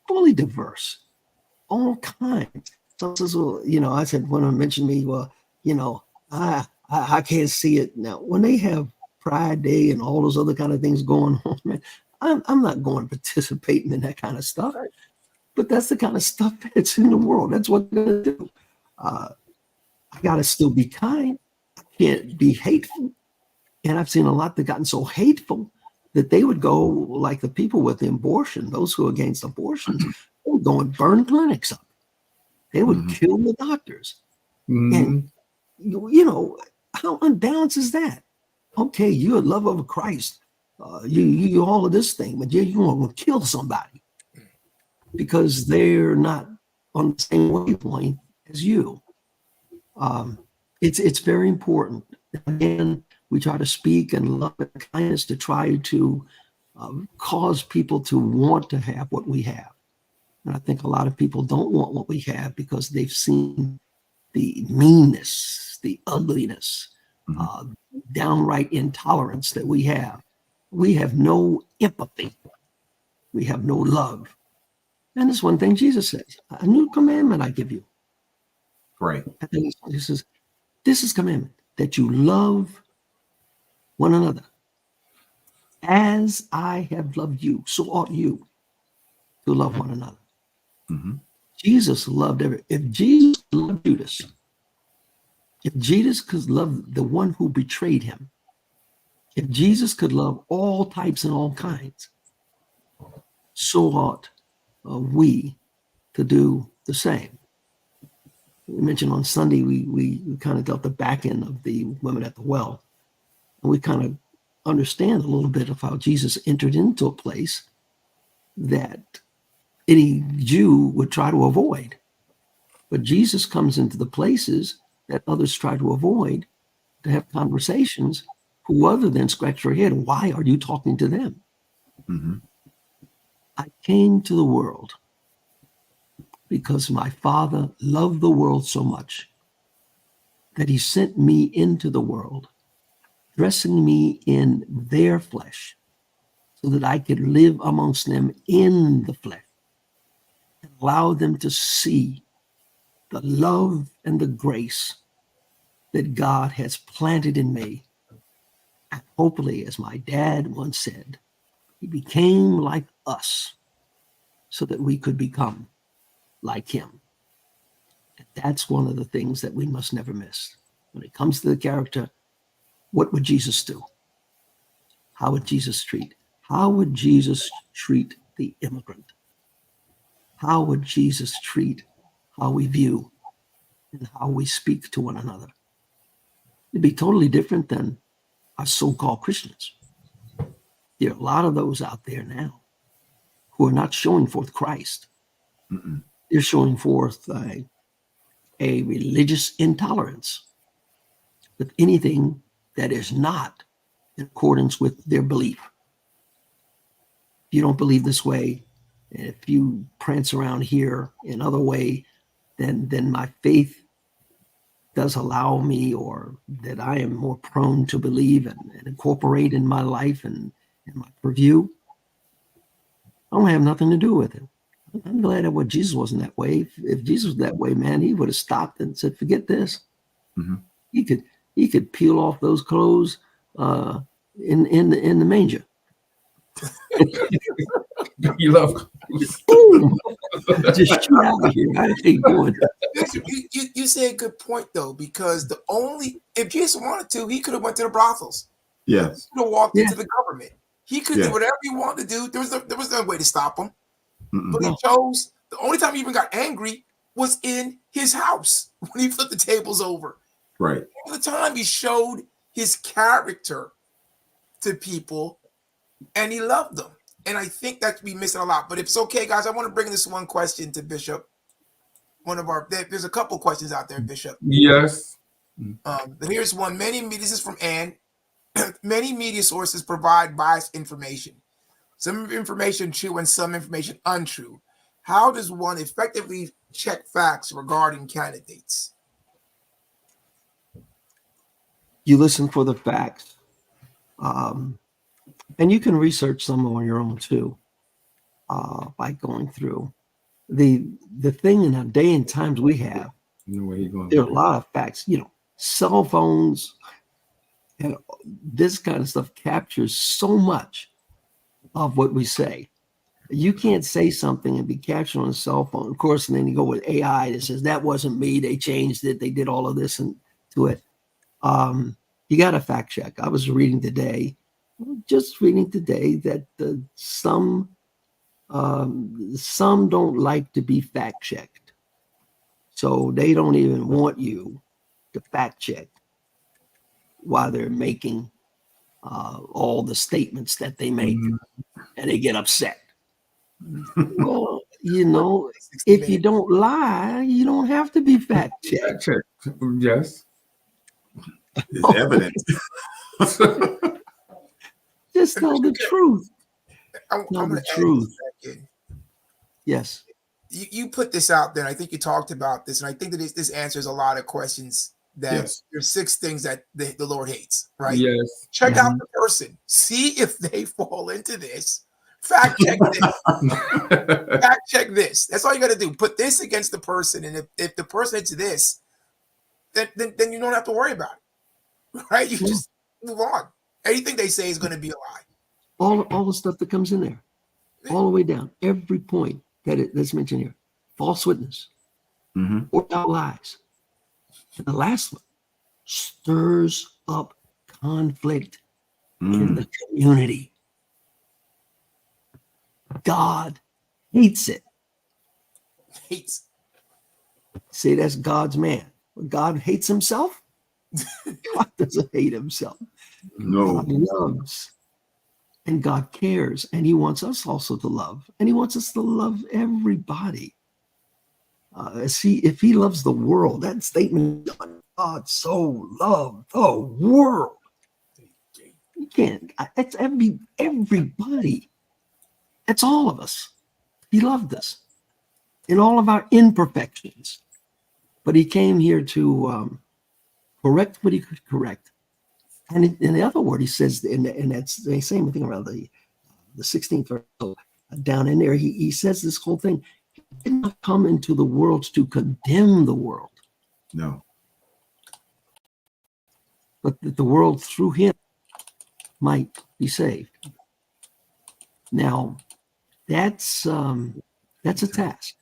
fully diverse, all kinds. So, I said, when I mentioned me, well, I can't see it now. When they have Pride Day and all those other kind of things going on, man, I'm not going participating in that kind of stuff. But that's the kind of stuff that's in the world. That's what they're going to do. I got to still be kind. I can't be hateful. And I've seen a lot that gotten so hateful that they would go, like the people with the abortion, those who are against abortions, they would go and burn clinics up. They would kill the doctors. And, how unbalanced is that? Okay, you're a lover of Christ. You all of this thing, but you want to kill somebody because they're not on the same wavelength as you. It's very important. Again, we try to speak and love and kindness to try to cause people to want to have what we have. And I think a lot of people don't want what we have because they've seen the meanness, the ugliness, downright intolerance that we have. We have no empathy. We have no love. And that's one thing Jesus says, a new commandment I give you. Right. I think he says, this is commandment, that you love one another. As I have loved you, so ought you to love one another. Jesus loved if Jesus loved Judas, if Jesus could love the one who betrayed him, if Jesus could love all types and all kinds, so ought we to do the same. We mentioned on Sunday, we kind of dealt the back end of the women at the well. And we kind of understand a little bit of how Jesus entered into a place that any Jew would try to avoid. But Jesus comes into the places that others try to avoid to have conversations who other than scratch their head, why are you talking to them? I came to the world because my Father loved the world so much that he sent me into the world, dressing me in their flesh so that I could live amongst them in the flesh and allow them to see the love and the grace that God has planted in me. And hopefully, as my dad once said, he became like us so that we could become like him. And that's one of the things that we must never miss. When it comes to the character, what would Jesus do? How would Jesus treat? How would Jesus treat the immigrant? How would Jesus treat how we view and how we speak to one another? It'd be totally different than our so-called Christians. There are a lot of those out there now who are not showing forth Christ. They're showing forth a religious intolerance with anything that is not in accordance with their belief. If you don't believe this way, and if you prance around here in other way, then my faith does allow me, or that I am more prone to believe and incorporate in my life and in my purview, I don't have nothing to do with it. I'm glad that what Jesus wasn't that way. If Jesus was that way, man, he would have stopped and said, "Forget this." Mm-hmm. He could peel off those clothes in the manger. You love Boom! Just shoot out of here. I ain't doing it. You say a good point though, because if Jesus wanted to, he could have went to the brothels. Yes. He could have walked into the government. He could do whatever he wanted to do. There was no way to stop him. But he chose. The only time he even got angry was in his house when he flipped the tables over. Right. All the time he showed his character to people, and he loved them. And I think that we missing a lot. But if it's okay, guys, I want to bring this one question to Bishop. There's a couple questions out there, Bishop. Yes. Here's one. This is from Ann. Many media sources provide biased information. Some information true and some information untrue. How does one effectively check facts regarding candidates? You listen for the facts. And you can research some on your own too, by going through the thing in our day and times we have. There are a lot of facts, cell phones and this kind of stuff captures so much of what we say. You can't say something and be captured on a cell phone. Of course, and then you go with AI that says that wasn't me. They changed it. They did all of this and to it. You got to fact check. I was reading today that some don't like to be fact checked, so they don't even want you to fact check while they're making all the statements that they make, and they get upset. Well, if you don't lie, you don't have to be fact checked. Yes, it's evident. Just tell the truth. I'm Tell going the to truth. add Yes. You put this out there, and I think you talked about this, and I think that this answers a lot of questions. That there's 6 things that the Lord hates, right? Yes. Check out the person. See if they fall into this. Fact check this. Fact check this. That's all you got to do. Put this against the person, and if the person hits this, then you don't have to worry about it, right? You just move on. Anything they say is going to be a lie. All the stuff that comes in there, all the way down, every point that's mentioned here, false witness, or lies. And the last one, stirs up conflict in the community. God hates it. Hates. Say that's God's man. God hates himself. God doesn't hate himself. No. God loves, and God cares, and he wants us also to love, and he wants us to love everybody. If he loves the world, that statement, God so loved the world. You can't. That's everybody. That's all of us. He loved us in all of our imperfections, but he came here to correct what he could correct. And in the other word, he says, and that's the same thing around the 16th verse, so down in there, he says this whole thing. He did not come into the world to condemn the world. No. But that the world through him might be saved. Now, that's a task.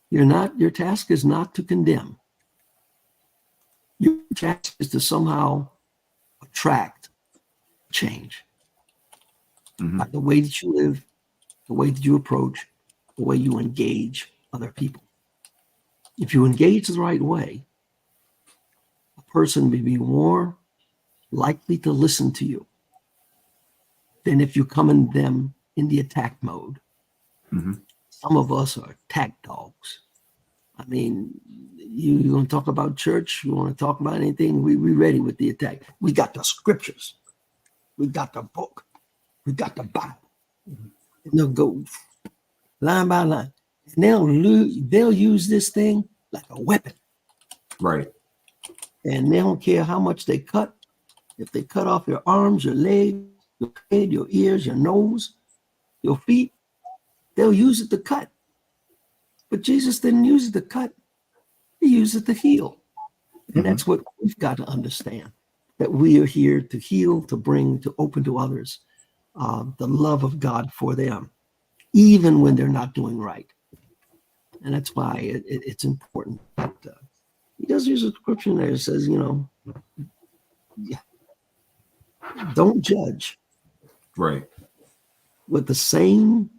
Your task is not to condemn. Your task is to somehow attract change. By the way that you live, the way that you approach, the way you engage other people. If you engage the right way, a person may be more likely to listen to you than if you come in them in the attack mode. Some of us are attack dogs. I mean, you want to talk about church? You want to talk about anything? We ready with the attack. We got the scriptures. We got the book. We got the Bible. And they'll go line by line. And they'll use this thing like a weapon. Right. And they don't care how much they cut. If they cut off your arms, your legs, your head, your ears, your nose, your feet, they'll use it to cut. But Jesus didn't use it to cut. He used it to heal. And that's what we've got to understand, that we are here to heal, to bring, to open to others the love of God for them, even when they're not doing right. And that's why it's important that he does use a scripture there that says, don't judge. Right. With the same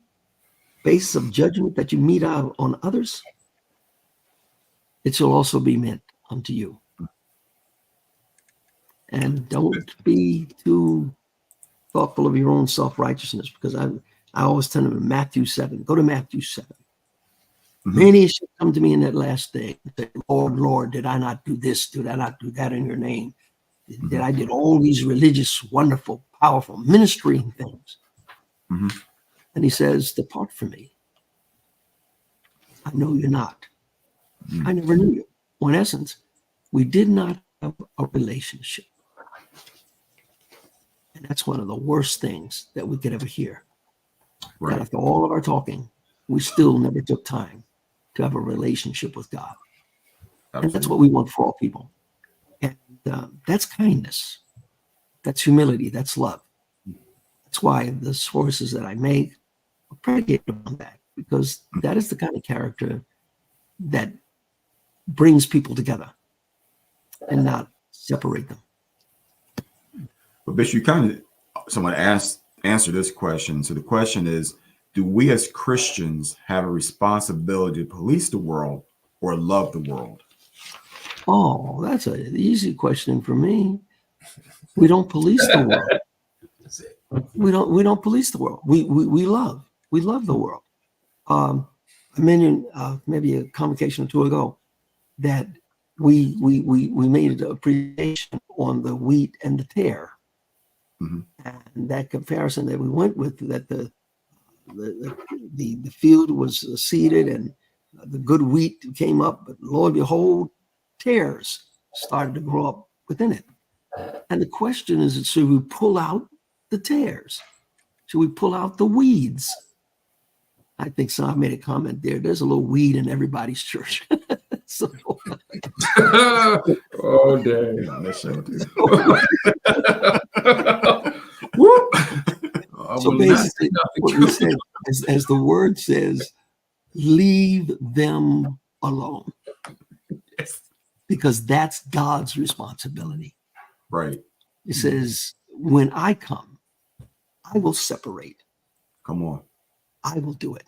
basis of judgment that you mete out on others, it shall also be meant unto you. And don't be too thoughtful of your own self-righteousness, because I always tell them in Matthew 7, go to Matthew 7. Many shall come to me in that last day and say, Lord, Lord, did I not do this? Did I not do that in your name? Did I did all these religious, wonderful, powerful ministering things? And he says, depart from me. I know you're not. I never knew you. Well, in essence, we did not have a relationship. And that's one of the worst things that we could ever hear. Right. That after all of our talking, we still never took time to have a relationship with God. Absolutely. And that's what we want for all people. And that's kindness. That's humility. That's love. That's why the choices that I make are predicated on that, because that is the kind of character that brings people together and not separate them. But Bishop, you kind of someone answer this question. So the question is, do we as Christians have a responsibility to police the world or love the world? Oh, that's an easy question for me. We don't police the world. We don't police the world. We love the world. I mentioned maybe a convocation or two ago that we made a presentation on the wheat and the tare. And that comparison that we went with, that the field was seeded and the good wheat came up, but lo and behold, tares started to grow up within it. And the question is, should we pull out the tares? Should we pull out the weeds? I think someone made a comment there. There's a little weed in everybody's church. So, oh, dang. So basically, what we said, as the word says, leave them alone. Yes. Because that's God's responsibility. Right. It says, when I come, I will separate. Come on. I will do it.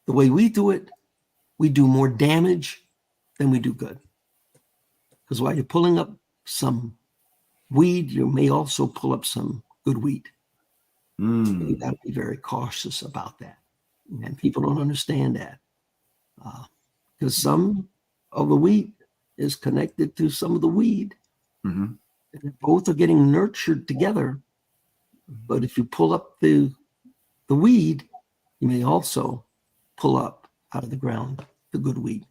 The way we do it, we do more damage than we do good. Because while you're pulling up some weed, you may also pull up some good wheat. So you got to be very cautious about that. And people don't understand that. Because some of the wheat is connected to some of the weed. And both are getting nurtured together. But if you pull up the weed, you may also pull up out of the ground the good wheat.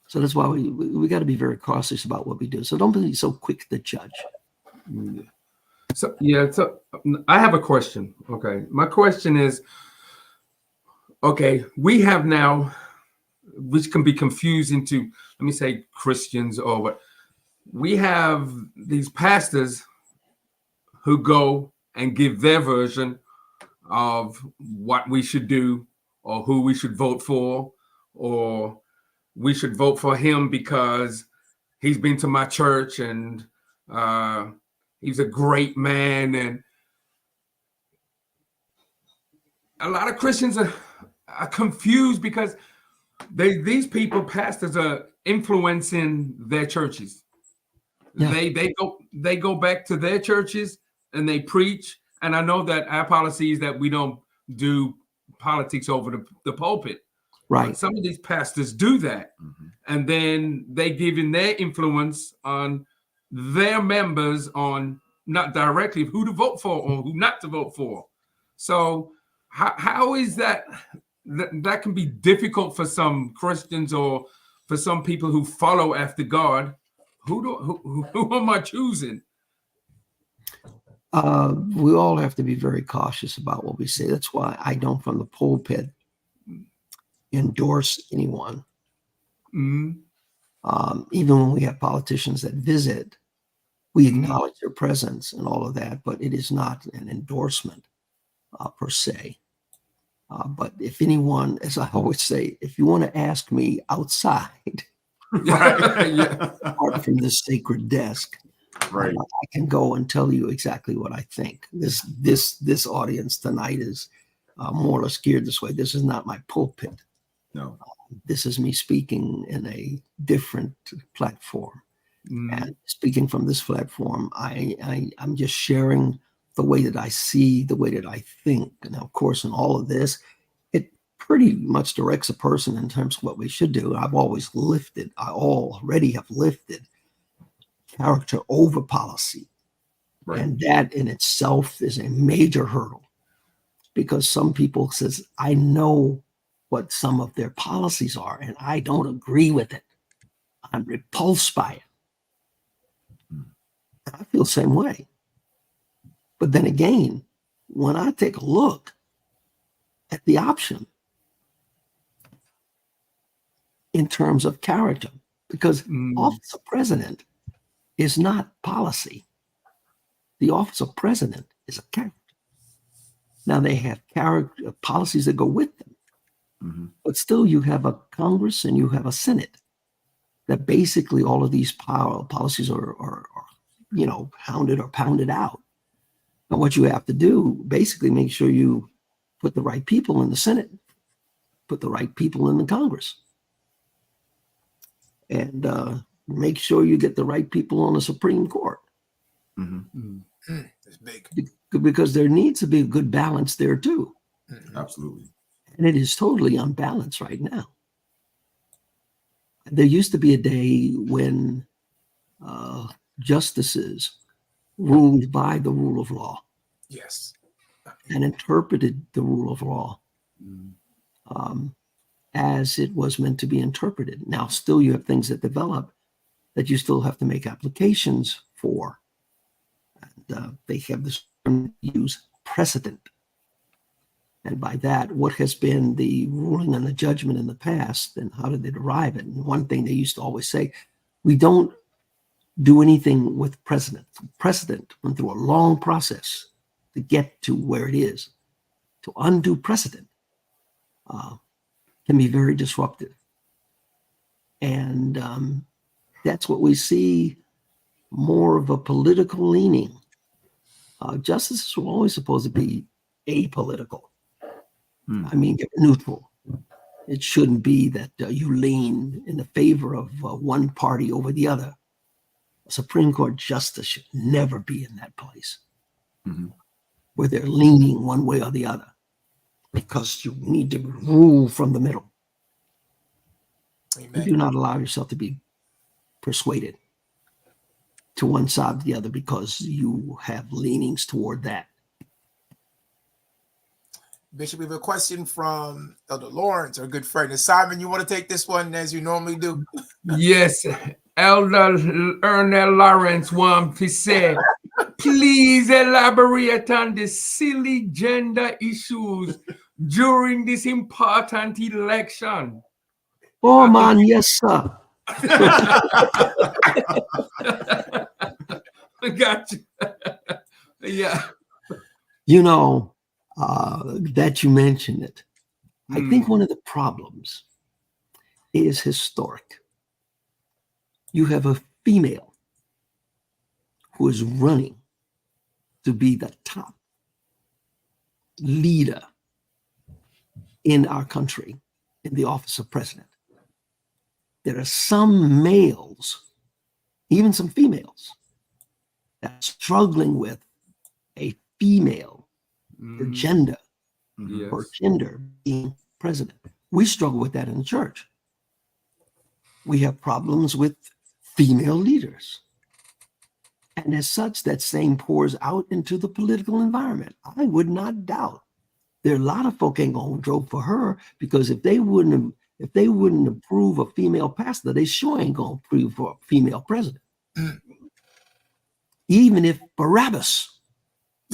So that's why we got to be very cautious about what we do. So don't be so quick to judge. So I have a question. Okay. My question is, okay, we have now, which can be confused into, let me say, Christians or what. We have these pastors who go and give their version of what we should do or who we should vote for, or we should vote for him because he's been to my church and he's a great man. And a lot of Christians are confused because these people, pastors, are influencing their churches. Yeah. They go back to their churches and they preach. And I know that our policy is that we don't do politics over the pulpit. Right. But some of these pastors do that. And then they give in their influence on their members on not directly who to vote for or who not to vote for. So how is that can be difficult for some Christians or for some people who follow after God, Who am I choosing? We all have to be very cautious about what we say. That's why I don't, from the pulpit, endorse anyone. Mm. Even when we have politicians that visit, we acknowledge their presence and all of that, but it is not an endorsement per se. But if anyone, as I always say, if you want to ask me outside, apart from this sacred desk, Right. I can go and tell you exactly what I think. This audience tonight is more or less geared this way. This is not my pulpit. No. This is me speaking in a different platform. And speaking from this platform, I'm just sharing the way that I see, the way that I think. And of course, in all of this, it pretty much directs a person in terms of what we should do. I already have lifted character over policy. Right. And that in itself is a major hurdle, because some people says, I know what some of their policies are, and I don't agree with it. I'm repulsed by it. I feel the same way. But then again, when I take a look at the option in terms of character, because office of president is not policy. The office of president is a character. Now they have character policies that go with them, but still you have a Congress and you have a Senate that basically all of these policies are hounded or pounded out. And what you have to do, basically make sure you put the right people in the Senate, put the right people in the Congress, and make sure you get the right people on the Supreme Court. It's big. Because there needs to be a good balance there too. Absolutely. And it is totally unbalanced right now. There used to be a day when justices ruled by the rule of law. Yes. And interpreted the rule of law as it was meant to be interpreted. Now, still you have things that develop that you still have to make applications for. And they have this term use precedent. And by that, what has been the ruling and the judgment in the past, and how did they derive it? And one thing they used to always say, we don't do anything with precedent. Precedent went through a long process to get to where it is. To undo precedent can be very disruptive. And that's what we see, more of a political leaning. Justices were always supposed to be apolitical. I mean, neutral. It shouldn't be that you lean in the favor of one party over the other. A Supreme Court justice should never be in that place where they're leaning one way or the other, because you need to rule from the middle. Amen. You do not allow yourself to be persuaded to one side or the other because you have leanings toward that. Bishop, we have a question from Elder Lawrence, our good friend. Simon, you want to take this one as you normally do? Yes, Elder Ernell Lawrence wants to say, please elaborate on the silly gender issues during this important election. Oh, man, yes, sir. I got you. Yeah. You know, that you mentioned it. I think one of the problems is historic. You have a female who is running to be the top leader in our country in the office of president. There are some males, even some females, that are struggling with a female or gender, or gender being president. We struggle with that in the church. We have problems with female leaders. And as such, that same pours out into the political environment. I would not doubt there are a lot of folk ain't gonna vote for her, because if they wouldn't approve a female pastor, they sure ain't gonna approve for a female president. even if Barabbas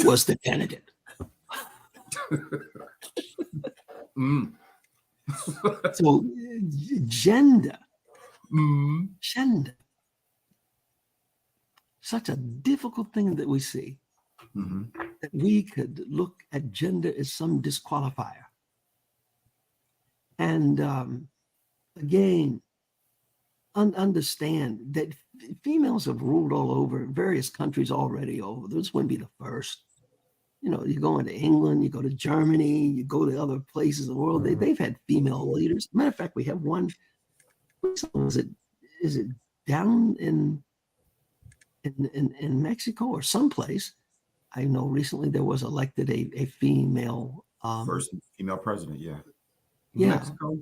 was the candidate. So gender, such a difficult thing that we see, that we could look at gender as some disqualifier. And again, understand that females have ruled all over various countries already. This wouldn't be the first. You know, you go into England, you go to Germany, you go to other places in the world. They've had female leaders. Matter of fact, we have one. Is it down in Mexico or someplace? I know recently there was elected a female first female president. Yeah. Mexico.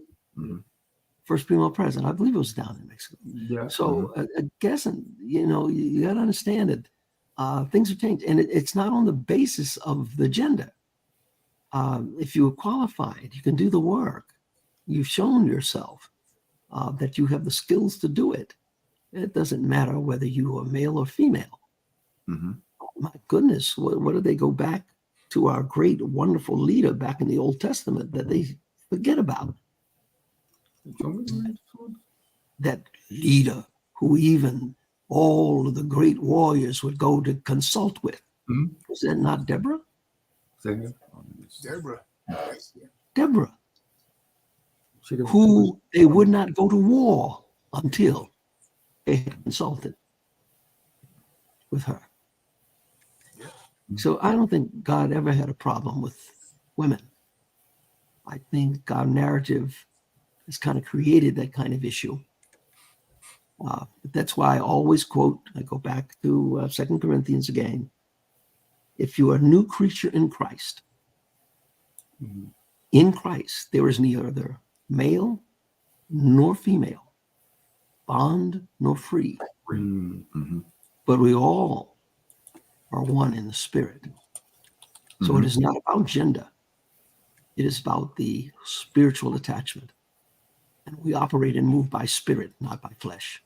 First female president. I believe it was down in Mexico. Yeah. So I guess, you know, you got to understand that things have changed, and it's not on the basis of the gender. If you are qualified, you can do the work. You've shown yourself that you have the skills to do it. It doesn't matter whether you are male or female. My goodness, what did they go back to our great, wonderful leader back in the Old Testament that they forget about? That leader who even all of the great warriors would go to consult with. Was that not Deborah? Deborah. Who they would not go to war until they had consulted with her. So I don't think God ever had a problem with women. I think our narrative has kind of created that kind of issue. That's why I always quote, I go back to 2 Corinthians again. If you are a new creature in Christ, there is neither male nor female, bond nor free, but we all are one in the Spirit. So it is not about gender. It is about the spiritual attachment. And we operate and move by spirit, not by flesh.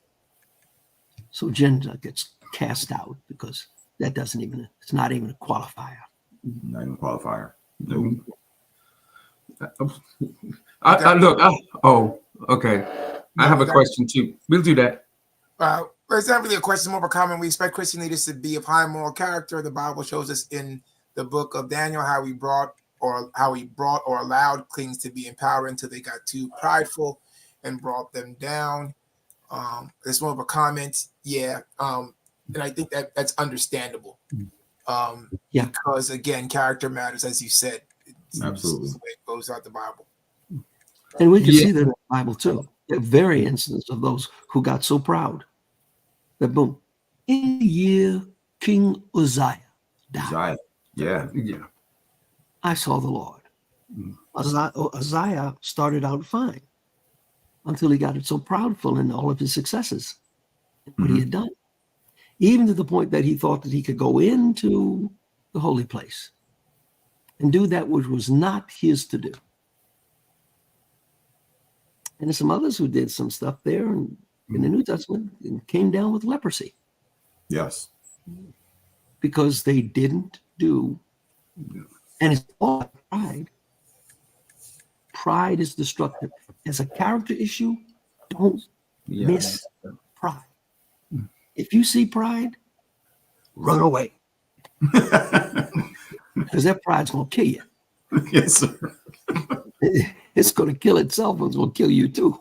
So gender gets cast out because it's not even a qualifier. Not even a qualifier. No. Okay. I have a question too. We'll do that. It's not really a question, more of a comment. We expect Christian leaders to be of high moral character. The Bible shows us in the book of Daniel how he brought or allowed kings to be in power until they got too prideful and brought them down. It's more of a comment. And I think that's understandable. Because again, character matters, as you said. Absolutely. It goes out the Bible. And we can see that in the Bible too. There are very instances of those who got so proud that boom, in the year King Uzziah died. Yeah. I saw the Lord. Uzziah started out fine until he got so proudful in all of his successes and what he had done, even to the point that he thought that he could go into the holy place and do that which was not his to do. And there's some others who did some stuff there in the New Testament and came down with leprosy. Yes. Because they didn't do. And it's all pride. Pride is destructive. As a character issue, don't miss pride. If you see pride, run away. Because that pride's going to kill you. Yes, sir. It's going to kill itself. It's going to kill you too.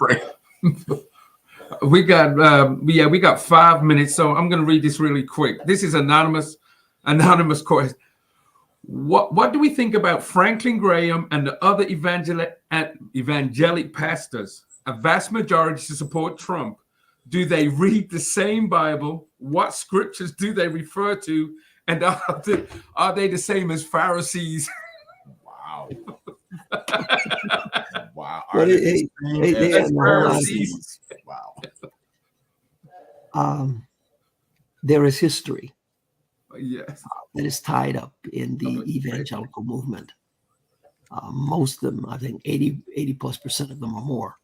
Right. We got 5 minutes, so I'm going to read this really quick. This is anonymous question. What do we think about Franklin Graham and the other evangelic pastors? A vast majority to support Trump. Do they read the same Bible? What scriptures do they refer to? And are they the same as Pharisees? Wow. Wow. Pharisees. Wow. There is history. Yes. That is tied up in the evangelical movement. Most of them, I think 80+% of them or more,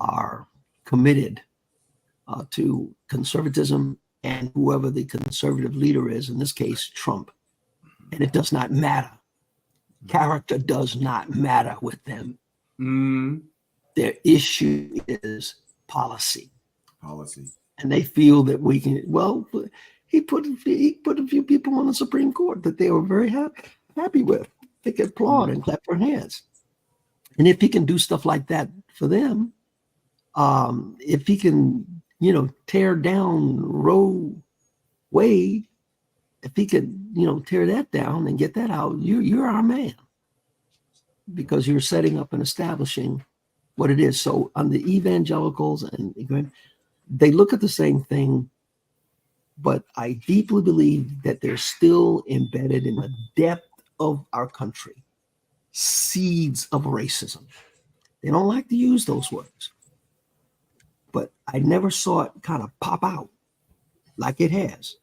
are committed to conservatism and whoever the conservative leader is, in this case, Trump. And it does not matter. Character does not matter with them. Their issue is policy. And they feel that we can, well, he put a few people on the Supreme Court that they were very happy with. They could applaud and clap their hands. And if he can do stuff like that for them, if he can, tear down Roe Wade, if he could, tear that down and get that out, you're our man, because you're setting up and establishing what it is. So on the evangelicals, and they look at the same thing, but I deeply believe that they're still embedded in the depth of our country seeds of racism. They don't like to use those words, but I never saw it kind of pop out like it has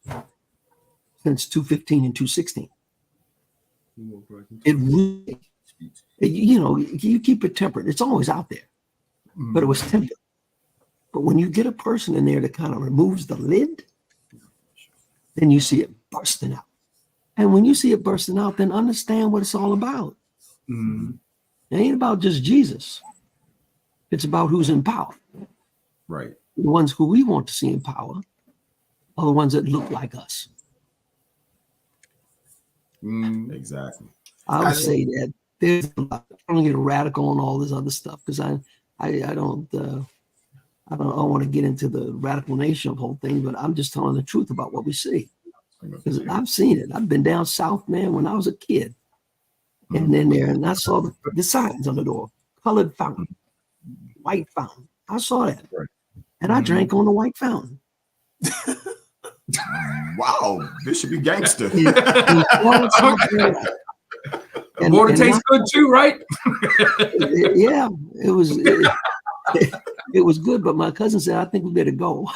since 215 and 216. It really, you keep it tempered. It's always out there, but it was tempered. But when you get a person in there that kind of removes the lid, then you see it bursting out. And when you see it bursting out, then understand what it's all about. It ain't about just Jesus. It's about who's in power. Right. The ones who we want to see in power are the ones that look like us. Exactly. I would say that there's a lot. I don't get radical on all this other stuff because I don't want to get into the radical nation of the whole thing, but I'm just telling the truth about what we see. Because I've seen it. I've been down south, man, when I was a kid. And then there, and I saw the signs on the door, colored fountain, white fountain. I saw that. Right. And I drank on the white fountain. Wow, this should be gangster. And water tastes good too, right? Yeah, it was good, but my cousin said, I think we better go.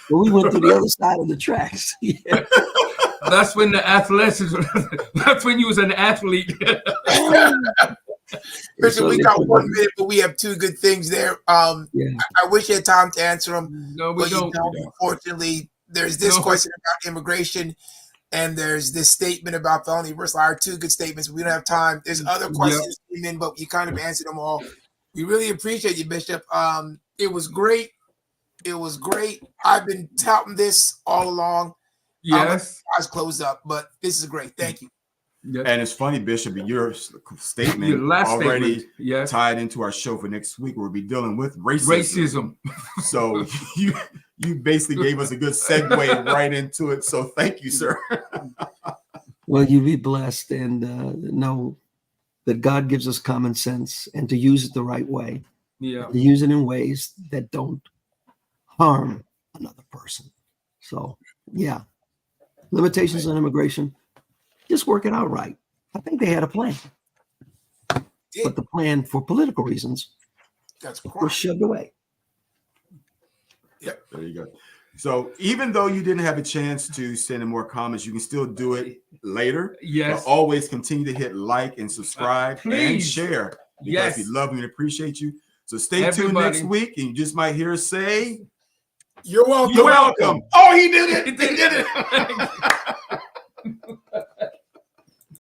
But we went to the other side of the tracks. Yeah. That's when the athleticism, that's when you was an athlete. Bishop, we got 1 minute, but we have two good things there. I wish you had time to answer them. No, we don't. Unfortunately, there's this question about immigration, and there's this statement about felony versus liar. Two good statements. We don't have time. There's other questions came in, but you kind of answered them all. We really appreciate you, Bishop. It was great. It was great. I've been touting this all along. Yes. Eyes closed up, but this is great. Thank you. Yes. And it's funny, Bishop, your statement already tied into our show for next week. We'll be dealing with racism. So you basically gave us a good segue right into it. So thank you, sir. Well, you be blessed and know that God gives us common sense and to use it the right way. Yeah. To use it in ways that don't harm another person. So, yeah. Limitations on immigration. Just work it out right. I think they had a plan. But the plan for political reasons was shoved away. Yep, there you go. So even though you didn't have a chance to send in more comments, you can still do it later. Yes. But always continue to hit like and subscribe and share. Because we love you and appreciate you. So stay tuned next week, and you just might hear us say, "You're welcome." You're welcome. Oh, he did it. He did it.